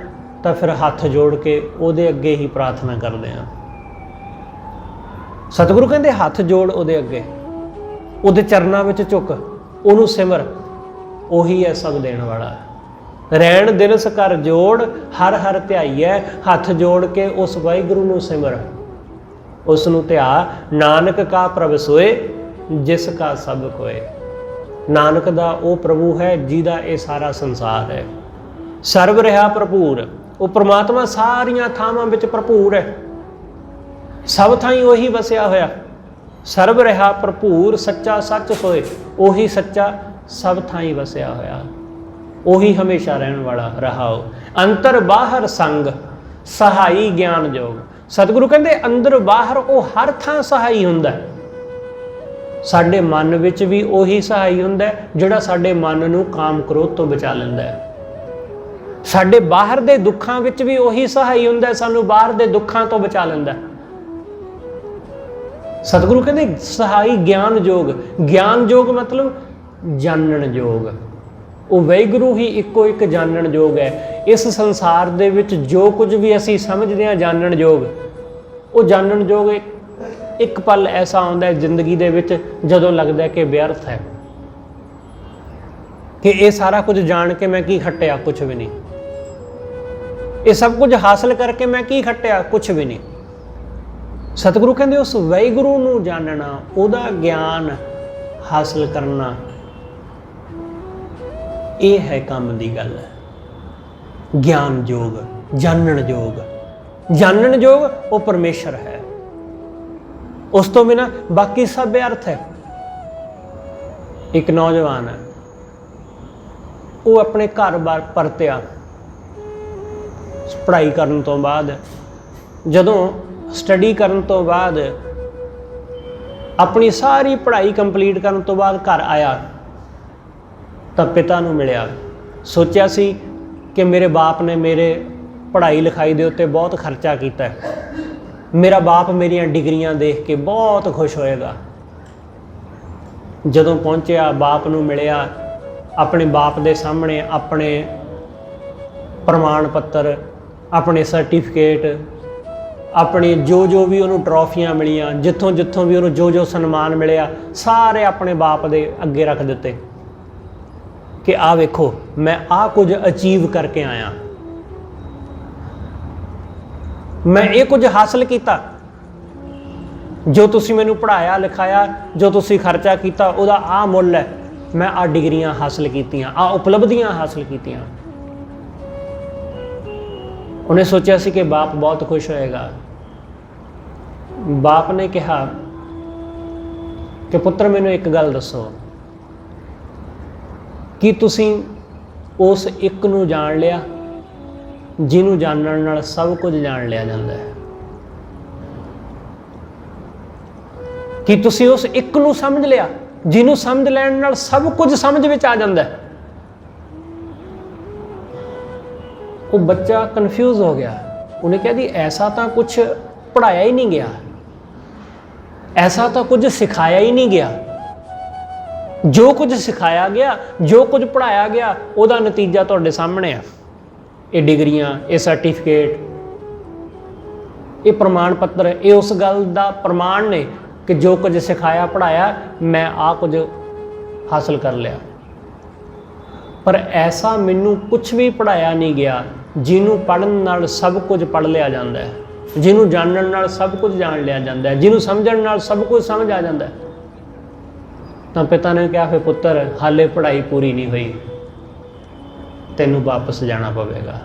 तो फिर हथ जोड़ के उहदे अगे ही प्रार्थना करते हैं। सतगुरु कहते हथ जोड़ उहदे अगे, उहदे चरनां विच झुक, उहनूं सिमर, उही है सब देण वाला। रैण दिनस कर जोड़ हर हर ध्याई है। हथ जोड़ के उस वाहिगुरू नूं सिमर, उसनूं ध्या। नानक का प्रभ सोए जिसका सब कोए। नानक दा वो प्रभु है जिहदा ये सारा संसार है। सर्व रहा भरपूर, वो परमात्मा सारियां थावां विच भरपूर है, सब थाई वही वसिया होया। सर्व रहा भरपूर सच्चा सच सोए, उही सच्चा सब थाई वसिया होया, उही हमेशा रहने वाला रहाओ। अंतर बाहर संग सहाई ज्ञान योग। सतगुरु कहते अंदर बाहर वो हर थां सहाई हुंदा है। साडे मन विच भी उही सहाई हुंदा है जिहड़ा साडे मन नूं काम क्रोध तो बचा लैंदा है। साडे बाहर दे दुखां विच भी उही सहाई हुंदा है, सानूं बाहर दे दुखां तो बचा लैंदा है। सतगुरु कहते सहाई ज्ञान योग। ज्ञान योग मतलब जानन योग। वो वाहिगुरू ही इक्को एक जानन योग है। इस संसार दे विच जो कुछ भी असी समझते हैं जानन योग, वो जानन योग एक पल ऐसा आउंदा है जिंदगी दे विच जदों लगदा है कि व्यर्थ है, कि ये सारा कुछ जान के मैं की खट्टिया, कुछ भी नहीं। ये सब कुछ हासिल करके मैं की खट्टिया, कुछ भी नहीं। सतगुरु कहते उस वाहिगुरू नूं जानना, उहदा ज्ञान हासिल करना, ये है काम दी गल है। ज्ञान योग, जानन योग। जानन योग वो परमेश्वर है, उस तो बिना बाकी सब व्यर्थ है। एक नौजवान है, वो अपने घर बार परत्या पढ़ाई करन तो बाद, जदों स्टडी करन तो बाद, अपनी सारी पढ़ाई कंप्लीट करन तो बाद घर आया तो पिता नूं मिलिया। सोचा सी कि मेरे बाप ने मेरे पढ़ाई लिखाई दे उत्ते बहुत खर्चा किया है, मेरा बाप मेरियां डिग्रियां देख के बहुत खुश होएगा। जदों पहुंचया बाप नूं मिलिया, अपने बाप दे सामने अपने प्रमाण पत्र, अपने सर्टिफिकेट, अपने जो जो भी उन्होंने ट्रॉफियां मिलियां, जिथों जिथों भी उन्होंने जो जो सन्मान मिलिया, सारे अपने बाप दे अगे रख दिते कि आ वेखो मैं आ कुछ अचीव करके आया, मैं ये कुछ हासिल किया। जो तुसी मैनू पढ़ाया लिखाया, जो तुसी खर्चा किया, उहदा आ मुल है। मैं आ डिग्रियां हासिल कीतियां, आ उपलब्धियां हासिल कीतियां। उन्हें सोचा सी कि बाप बहुत खुश होएगा। बाप ने कहा कि पुत्र मैनू एक गल दसो कि तुसी उस एक नूं जान लिया जिन्हों जानने नाल सब कुछ जान लिया जाता है, कि तुसी उस एक नूं समझ लिया जिन्हों समझ लैण नाल सब कुछ समझ विच आ जाता है। वो बच्चा कन्फ्यूज हो गया ਉਹਨੇ ਕਿਹਾ ਜੀ ਐਸਾ ਤਾਂ ਕੁਝ ਪੜ੍ਹਾਇਆ ਹੀ ਨਹੀਂ ਗਿਆ, ਐਸਾ ਤਾਂ ਕੁਝ ਸਿਖਾਇਆ ਹੀ ਨਹੀਂ ਗਿਆ। ਜੋ ਕੁਝ ਸਿਖਾਇਆ ਗਿਆ, ਜੋ ਕੁਝ ਪੜ੍ਹਾਇਆ ਗਿਆ, ਉਹਦਾ ਨਤੀਜਾ ਤੁਹਾਡੇ ਸਾਹਮਣੇ ਆ। ਇਹ ਡਿਗਰੀਆਂ, ਇਹ ਸਰਟੀਫਿਕੇਟ, ਇਹ ਪ੍ਰਮਾਣ ਪੱਤਰ, ਇਹ ਉਸ ਗੱਲ ਦਾ ਪ੍ਰਮਾਣ ਨੇ ਕਿ ਜੋ ਕੁਝ ਸਿਖਾਇਆ ਪੜ੍ਹਾਇਆ, ਮੈਂ ਆਹ ਕੁਝ ਹਾਸਲ ਕਰ ਲਿਆ। ਪਰ ਐਸਾ ਮੈਨੂੰ ਕੁਝ ਵੀ ਪੜ੍ਹਾਇਆ ਨਹੀਂ ਗਿਆ ਜਿਹਨੂੰ ਪੜ੍ਹਨ ਨਾਲ ਸਭ ਕੁਝ ਪੜ੍ਹ ਲਿਆ ਜਾਂਦਾ ਹੈ, ਜਿਹਨੂੰ ਜਾਣਨ ਨਾਲ ਸਭ ਕੁਝ ਜਾਣ ਲਿਆ ਜਾਂਦਾ ਹੈ, ਜਿਹਨੂੰ ਸਮਝਣ ਨਾਲ ਸਭ ਕੁਝ ਸਮਝ ਆ ਜਾਂਦਾ ਹੈ। ਤਾਂ ਪਿਤਾ ਨੇ ਕਿਹਾ, ਫਿਰ ਪੁੱਤਰ ਹਾਲੇ ਪੜ੍ਹਾਈ ਪੂਰੀ ਨਹੀਂ ਹੋਈ, ਤੈਨੂੰ ਵਾਪਸ ਜਾਣਾ ਪਵੇਗਾ।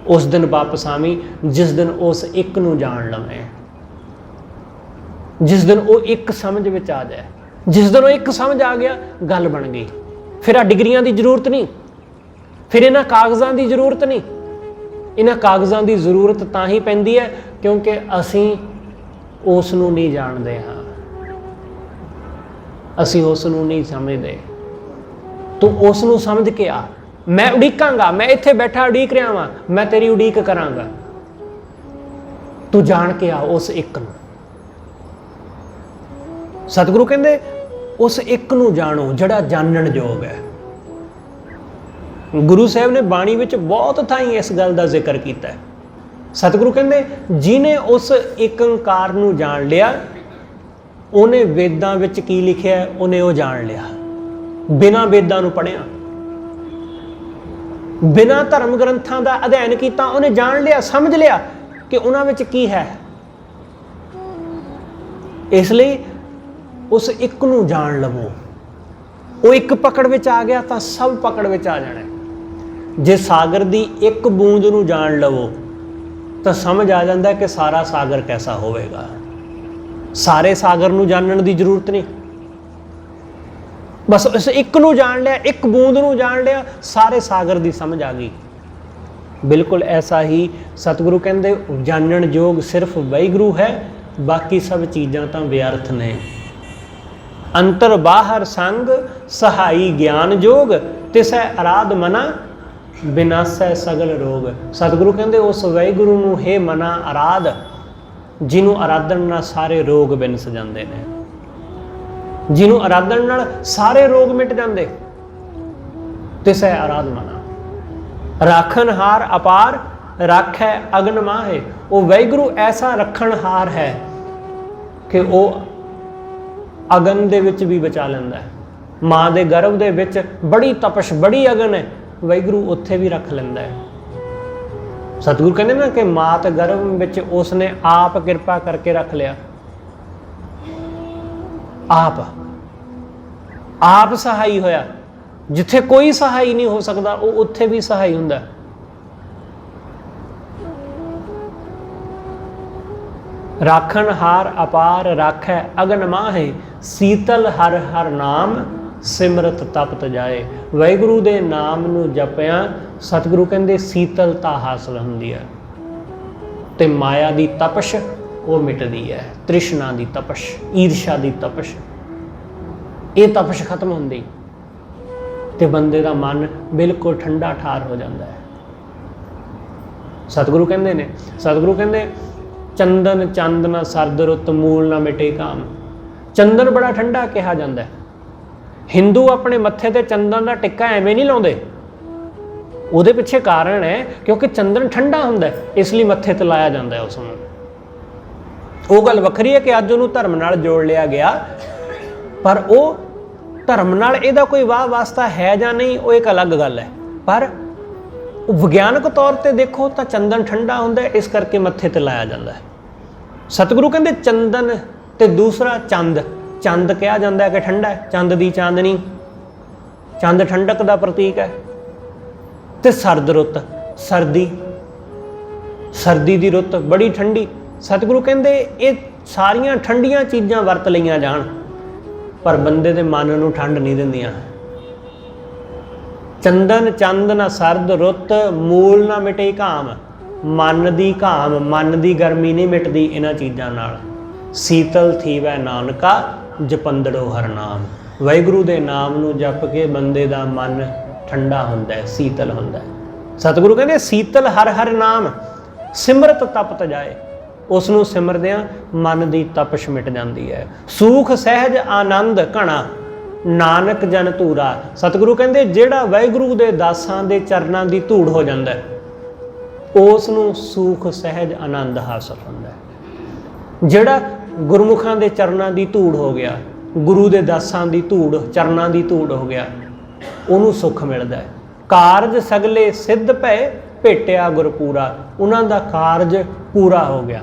ਉਸ ਦਿਨ ਵਾਪਸ ਆਵੀਂ ਜਿਸ ਦਿਨ ਉਸ ਇੱਕ ਨੂੰ ਜਾਣ ਲਵੇਂ, ਜਿਸ ਦਿਨ ਉਹ ਇੱਕ ਸਮਝ ਵਿੱਚ ਆ ਜਾਏ। ਜਿਸ ਦਿਨ ਉਹ ਇੱਕ ਸਮਝ ਆ ਗਿਆ, ਗੱਲ ਬਣ ਗਈ। ਫਿਰ ਆ ਡਿਗਰੀਆਂ ਦੀ ਜ਼ਰੂਰਤ ਨਹੀਂ, ਫਿਰ ਇਹਨਾਂ ਕਾਗਜ਼ਾਂ ਦੀ ਜ਼ਰੂਰਤ ਨਹੀਂ। ਇਹਨਾਂ ਕਾਗਜ਼ਾਂ ਦੀ ਜ਼ਰੂਰਤ ਤਾਂ ਹੀ ਪੈਂਦੀ ਹੈ ਕਿਉਂਕਿ ਅਸੀਂ ਉਸ ਨੂੰ ਨਹੀਂ ਜਾਣਦੇ ਹਾਂ, ਅਸੀਂ ਉਸ ਨੂੰ ਨਹੀਂ ਸਮਝਦੇ। ਤੂੰ ਉਸ ਨੂੰ ਸਮਝ ਕੇ ਆ। ਮੈਂ ਉਡੀਕਾਂਗਾ, ਮੈਂ ਇੱਥੇ ਬੈਠਾ ਉਡੀਕ ਰਿਹਾ ਵਾਂ, ਮੈਂ ਤੇਰੀ ਉਡੀਕ ਕਰਾਂਗਾ। ਤੂੰ ਜਾਣ ਕੇ ਆ ਉਸ ਇੱਕ ਨੂੰ। ਸਤਿਗੁਰੂ ਕਹਿੰਦੇ ਉਸ ਇੱਕ ਨੂੰ ਜਾਣੋ ਜਿਹੜਾ ਜਾਣਨ ਯੋਗ ਹੈ। ਗੁਰੂ ਸਾਹਿਬ ਨੇ ਬਾਣੀ ਵਿੱਚ ਬਹੁਤ ਥਾਈਂ ਇਸ ਗੱਲ ਦਾ ਜ਼ਿਕਰ ਕੀਤਾ ਹੈ। ਸਤਿਗੁਰੂ ਕਹਿੰਦੇ ਜਿਹਨੇ ਉਸ ਇੱਕ ਓਂਕਾਰ ਨੂੰ ਜਾਣ ਲਿਆ, ਉਹਨੇ ਵੇਦਾਂ ਵਿੱਚ ਕੀ ਲਿਖਿਆ ਉਹਨੇ ਉਹ ਜਾਣ ਲਿਆ। ਬਿਨਾਂ ਵੇਦਾਂ ਨੂੰ ਪੜ੍ਹਿਆ, ਬਿਨਾਂ ਧਰਮ ਗ੍ਰੰਥਾਂ ਦਾ ਅਧਿਐਨ ਕੀਤਾ, ਉਹਨੇ ਜਾਣ ਲਿਆ, ਸਮਝ ਲਿਆ ਕਿ ਉਹਨਾਂ ਵਿੱਚ ਕੀ ਹੈ। ਇਸ ਲਈ ਉਸ ਇੱਕ ਨੂੰ ਜਾਣ ਲਵੋ। ਉਹ ਇੱਕ ਪਕੜ ਵਿੱਚ ਆ ਗਿਆ ਤਾਂ ਸਭ ਪਕੜ ਵਿੱਚ ਆ ਜਾਣਾ। ਜੇ ਸਾਗਰ ਦੀ ਇੱਕ ਬੂੰਦ ਨੂੰ ਜਾਣ ਲਵੋ ਤਾਂ ਸਮਝ ਆ ਜਾਂਦਾ ਕਿ ਸਾਰਾ ਸਾਗਰ ਕੈਸਾ ਹੋਵੇਗਾ। ਸਾਰੇ ਸਾਗਰ ਨੂੰ ਜਾਣਨ ਦੀ ਜ਼ਰੂਰਤ ਨਹੀਂ, ਬਸ ਇਸ ਇੱਕ ਨੂੰ ਜਾਣ ਲਿਆ, ਇੱਕ ਬੂੰਦ ਨੂੰ ਜਾਣ ਲਿਆ, ਸਾਰੇ ਸਾਗਰ ਦੀ ਸਮਝ ਆ ਗਈ। ਬਿਲਕੁਲ ਐਸਾ ਹੀ ਸਤਿਗੁਰੂ ਕਹਿੰਦੇ ਜਾਣਨ ਯੋਗ ਸਿਰਫ ਵਾਹਿਗੁਰੂ ਹੈ, ਬਾਕੀ ਸਭ ਚੀਜ਼ਾਂ ਤਾਂ ਵਿਅਰਥ ਨੇ। ਅੰਤਰ ਬਾਹਰ ਸੰਗ ਸਹਾਈ ਗਿਆਨ ਜੋਗ, ਤਿਸੈ ਅਰਾਧ ਮਨਾ ਵਿਨਾਸੈ ਸਗਲ ਰੋਗ। ਸਤਿਗੁਰੂ ਕਹਿੰਦੇ ਉਸ ਵਾਹਿਗੁਰੂ ਨੂੰ ਹੈ ਮਨਾ ਅਰਾਧ, ਜਿਹਨੂੰ ਅਰਾਧਨ ਨਾਲ ਸਾਰੇ ਰੋਗ ਵਿਨਸ ਜਾਂਦੇ ਨੇ, ਜਿਹਨੂੰ ਅਰਾਧਨ ਨਾਲ ਸਾਰੇ ਰੋਗ ਮਿਟ ਜਾਂਦੇ। ਤਿਸੈ ਅਰਾਧ ਮਨਾ ਰਾਖਣਹਾਰ ਅਪਾਰ, ਰਾਖੈ ਅਗਨ ਮਾਹੇ। ਉਹ ਵਾਹਿਗੁਰੂ ਐਸਾ ਰੱਖਣਹਾਰ ਹੈ ਕਿ ਉਹ ਅਗਨ ਦੇ ਵਿੱਚ ਵੀ ਬਚਾ ਲੈਂਦਾ ਹੈ। ਮਾਂ ਦੇ ਗਰਭ ਦੇ ਵਿੱਚ ਬੜੀ ਤਪਸ਼, ਬੜੀ ਅਗਨ ਹੈ, ਵਾਹਿਗੁਰੂ ਉੱਥੇ ਵੀ ਰੱਖ ਲੈਂਦਾ ਹੈ। ਸਤਿਗੁਰੂ ਕਹਿੰਦੇ ਨਾ ਕਿ ਮਾਤ ਗਰਭ ਵਿੱਚ ਉਸਨੇ ਆਪ ਕਿਰਪਾ ਕਰਕੇ ਰੱਖ ਲਿਆ। ਆਪ ਸਹਾਈ ਹੋਇਆ। ਜਿੱਥੇ ਕੋਈ ਸਹਾਈ ਨਹੀਂ ਹੋ ਸਕਦਾ, ਉਹ ਉੱਥੇ ਵੀ ਸਹਾਈ ਹੁੰਦਾ। ਰਾਖਣਹਾਰ ਅਪਾਰ, ਰਾਖੈ ਅਗਨ ਮਾਹੇ, ਸੀਤਲ ਹਰ ਹਰ ਨਾਮ, ਸਿਮਰਤ ਤਪਤ ਜਾਏ। ਵਾਹਿਗੁਰੂ ਦੇ ਨਾਮ ਨੂੰ ਜਪਿਆ ਸਤਿਗੁਰੂ ਕਹਿੰਦੇ ਸੀਤਲਤਾ ਹਾਸਲ ਹੁੰਦੀ ਹੈ ਤੇ ਮਾਇਆ ਦੀ ਤਪਸ਼ ਉਹ ਮਿਟਦੀ ਹੈ। ਤ੍ਰਿਸ਼ਨਾ ਦੀ ਤਪਸ਼, ਈਰਸ਼ਾ ਦੀ ਤਪਸ਼, ਇਹ ਤਪਸ਼ ਖਤਮ ਹੁੰਦੀ ਤੇ ਬੰਦੇ ਦਾ ਮਨ ਬਿਲਕੁਲ ਠੰਡਾ ਠਾਰ ਹੋ ਜਾਂਦਾ ਹੈ। ਸਤਿਗੁਰੂ ਕਹਿੰਦੇ ਨੇ, ਸਤਿਗੁਰੂ ਕਹਿੰਦੇ ਚੰਦਨ ਚੰਦ ਨਾ ਸਰਦ ਰੁੱਤ, ਮੂਲ ਨਾ ਮਿਟੇ ਕਾਮ। ਚੰਦਨ ਬੜਾ ਠੰਡਾ ਕਿਹਾ ਜਾਂਦਾ ਹੈ। ਹਿੰਦੂ ਆਪਣੇ ਮੱਥੇ ਤੇ ਚੰਦਨ ਦਾ ਟਿੱਕਾ ਐਵੇਂ ਨਹੀਂ ਲਾਉਂਦੇ, ਉਹਦੇ ਪਿੱਛੇ ਕਾਰਨ ਹੈ ਕਿਉਂਕਿ ਚੰਦਨ ਠੰਡਾ ਹੁੰਦਾ ਹੈ, ਇਸ ਲਈ ਮੱਥੇ ਤੇ ਲਾਇਆ ਜਾਂਦਾ ਹੈ ਉਸ ਨੂੰ। ਉਹ ਗੱਲ ਵੱਖਰੀ ਹੈ ਕਿ ਅੱਜ ਉਹਨੂੰ ਧਰਮ ਨਾਲ ਜੋੜ ਲਿਆ ਗਿਆ, ਪਰ ਉਹ ਧਰਮ ਨਾਲ ਇਹਦਾ ਕੋਈ ਵਾਹ ਵਾਸਤਾ ਹੈ ਜਾਂ ਨਹੀਂ, ਉਹ ਇੱਕ ਅਲੱਗ ਗੱਲ ਹੈ। ਪਰ ਵਿਗਿਆਨਕ ਤੌਰ ਤੇ ਦੇਖੋ ਤਾਂ ਚੰਦਨ ਠੰਡਾ ਹੁੰਦਾ, ਇਸ ਕਰਕੇ ਮੱਥੇ ਤੇ ਲਾਇਆ ਜਾਂਦਾ ਹੈ। ਸਤਿਗੁਰੂ ਕਹਿੰਦੇ ਚੰਦਨ ਤੇ ਦੂਸਰਾ ਚੰਦ, ਚੰਦ ਕਿਹਾ ਜਾਂਦਾ ਹੈ ਕਿ ਠੰਡਾ ਹੈ, ਚੰਦ ਦੀ ਚਾਂਦਨੀ, ਚੰਦ ਠੰਡਕ ਦਾ ਪ੍ਰਤੀਕ ਹੈ। ਤੇ ਸਰਦ ਰੁੱਤ, ਸਰਦੀ, ਸਰਦੀ ਦੀ ਰੁੱਤ ਬੜੀ ਠੰਡੀ। ਸਤਿਗੁਰੂ ਕਹਿੰਦੇ ਇਹ ਸਾਰੀਆਂ ਠੰਡੀਆਂ ਚੀਜ਼ਾਂ ਵਰਤ ਲਈਆਂ ਜਾਣ, ਪਰ ਬੰਦੇ ਦੇ ਮਨ ਨੂੰ ਠੰਡ ਨਹੀਂ ਦਿੰਦੀਆਂ। ਚੰਦਨ ਚੰਦ ਨਾ ਸਰਦ ਰੁੱਤ, ਮੂਲ ਨਾ ਮਿਟੇ ਘਾਮ। ਮਨ ਦੀ ਘਾਮ, ਮਨ ਦੀ ਗਰਮੀ ਨਹੀਂ ਮਿਟਦੀ ਇਹਨਾਂ ਚੀਜ਼ਾਂ ਨਾਲ। ਸੀਤਲ ਥੀਵੈ ਨਾਨਕਾ, ਜਪੰਦੜੋ ਹਰ ਨਾਮ। ਵਾਹਿਗੁਰੂ ਦੇ ਨਾਮ ਨੂੰ ਜਪ ਕੇ ਬੰਦੇ ਦਾ ਮਨ ਠੰਡਾ ਹੁੰਦਾ ਹੈ, ਸੀਤਲ ਹੁੰਦਾ ਹੈ। ਸਤਿਗੁਰੂ ਕਹਿੰਦੇ ਸੀਤਲ ਹਰ ਹਰ ਨਾਮ, ਸਿਮਰਤ ਤਪਤ ਜਾਏ। ਉਸ ਨੂੰ ਸਿਮਰਦਿਆਂ ਮਨ ਦੀ ਤਪਸ਼ ਮਿਟ ਜਾਂਦੀ ਹੈ। ਸੂਖ ਸਹਿਜ ਆਨੰਦ ਘਣਾ ਨਾਨਕ ਜਨ ਧੂਰਾ। ਸਤਿਗੁਰੂ ਕਹਿੰਦੇ ਜਿਹੜਾ ਵਾਹਿਗੁਰੂ ਦੇ ਦਾਸਾਂ ਦੇ ਚਰਨਾਂ ਦੀ ਧੂੜ ਹੋ ਜਾਂਦਾ ਹੈ, ਉਸ ਨੂੰ ਸੁਖ ਸਹਿਜ ਆਨੰਦ ਹਾਸਲ ਹੁੰਦਾ ਹੈ। ਜਿਹੜਾ ਗੁਰਮੁਖਾਂ ਦੇ ਚਰਨਾਂ ਦੀ ਧੂੜ ਹੋ ਗਿਆ, ਗੁਰੂ ਦੇ ਦਾਸਾਂ ਦੀ ਧੂੜ, ਚਰਨਾਂ ਦੀ ਧੂੜ ਹੋ ਗਿਆ, ਉਹਨੂੰ ਸੁੱਖ ਮਿਲਦਾ ਹੈ। ਕਾਰਜ ਸਗਲੇ ਸਿੱਧ ਭਏ ਭੇਟਿਆ ਗੁਰਪੂਰਾ। ਉਹਨਾਂ ਦਾ ਕਾਰਜ ਪੂਰਾ ਹੋ ਗਿਆ,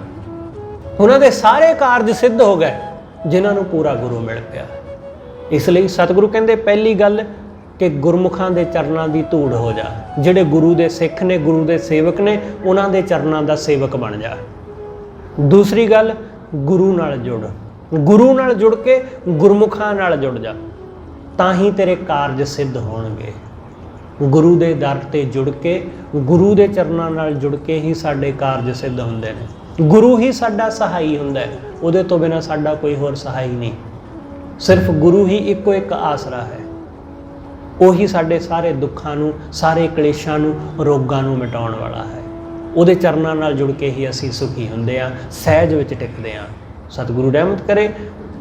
ਉਹਨਾਂ ਦੇ ਸਾਰੇ ਕਾਰਜ ਸਿੱਧ ਹੋ ਗਏ ਜਿਨ੍ਹਾਂ ਨੂੰ ਪੂਰਾ ਗੁਰੂ ਮਿਲ ਪਿਆ। ਇਸ ਲਈ ਸਤਿਗੁਰੂ ਕਹਿੰਦੇ ਪਹਿਲੀ ਗੱਲ ਕਿ ਗੁਰਮੁਖਾਂ ਦੇ ਚਰਨਾਂ ਦੀ ਧੂੜ ਹੋ ਜਾ। ਜਿਹੜੇ ਗੁਰੂ ਦੇ ਸਿੱਖ ਨੇ, ਗੁਰੂ ਦੇ ਸੇਵਕ ਨੇ, ਉਹਨਾਂ ਦੇ ਚਰਨਾਂ ਦਾ ਸੇਵਕ ਬਣ ਜਾ। ਦੂਸਰੀ ਗੱਲ, ਗੁਰੂ ਨਾਲ ਜੁੜ। ਗੁਰੂ ਨਾਲ ਜੁੜ ਕੇ ਗੁਰਮੁਖਾਂ ਨਾਲ ਜੁੜ ਜਾ, ਤਾਂ ਹੀ ਤੇਰੇ ਕਾਰਜ ਸਿੱਧ ਹੋਣਗੇ। ਗੁਰੂ ਦੇ ਦਰ ਤੇ ਜੁੜ ਕੇ, ਗੁਰੂ ਦੇ ਚਰਨਾਂ ਨਾਲ ਜੁੜ ਕੇ ਹੀ ਸਾਡੇ ਕਾਰਜ ਸਿੱਧ ਹੁੰਦੇ ਨੇ। ਗੁਰੂ ਹੀ ਸਾਡਾ ਸਹਾਈ ਹੁੰਦਾ ਹੈ, ਉਹਦੇ ਤੋਂ ਬਿਨਾਂ ਸਾਡਾ ਕੋਈ ਹੋਰ ਸਹਾਈ ਨਹੀਂ। ਸਿਰਫ ਗੁਰੂ ਹੀ ਇੱਕੋ ਇੱਕ ਆਸਰਾ ਹੈ। ਉਹੀ ਸਾਡੇ ਸਾਰੇ ਦੁੱਖਾਂ ਨੂੰ, ਸਾਰੇ ਕਲੇਸ਼ਾਂ ਨੂੰ, ਰੋਗਾਂ ਨੂੰ ਮਿਟਾਉਣ ਵਾਲਾ ਹੈ। ਉਹਦੇ ਚਰਨਾਂ ਨਾਲ ਜੁੜ ਕੇ ਹੀ ਅਸੀਂ ਸੁਖੀ ਹੁੰਦੇ ਹਾਂ, ਸਹਿਜ ਵਿੱਚ ਟਿਕਦੇ ਹਾਂ। ਸਤਿਗੁਰੂ ਰਹਿਮਤ ਕਰੇ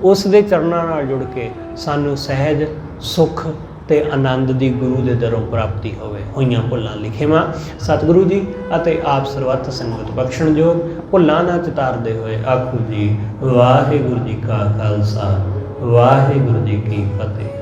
ਉਸ ਦੇ ਚਰਨਾਂ ਨਾਲ ਜੁੜ ਕੇ ਸਾਨੂੰ ਸਹਿਜ ਸੁੱਖ ਤੇ ਆਨੰਦ ਦੀ ਗੁਰੂ ਦੇ ਦਰੋਂ ਪ੍ਰਾਪਤੀ ਹੋਵੇ। ਹੋਈਆਂ ਭੁੱਲਾਂ ਲਿਖੇਵਾਂ ਸਤਿਗੁਰੂ ਜੀ ਅਤੇ ਆਪ ਸਰਬੱਤ ਸੰਗਤ ਬਖਸ਼ਣਯੋਗ। ਭੁੱਲਾਂ ਨਾ ਚਿਤਾਰਦੇ ਹੋਏ ਆਖੂ ਜੀ ਵਾਹਿਗੁਰੂ ਜੀ ਕਾ ਖਾਲਸਾ ਵਾਹਿਗੁਰੂ ਜੀ ਕੀ ਫਤਿਹ।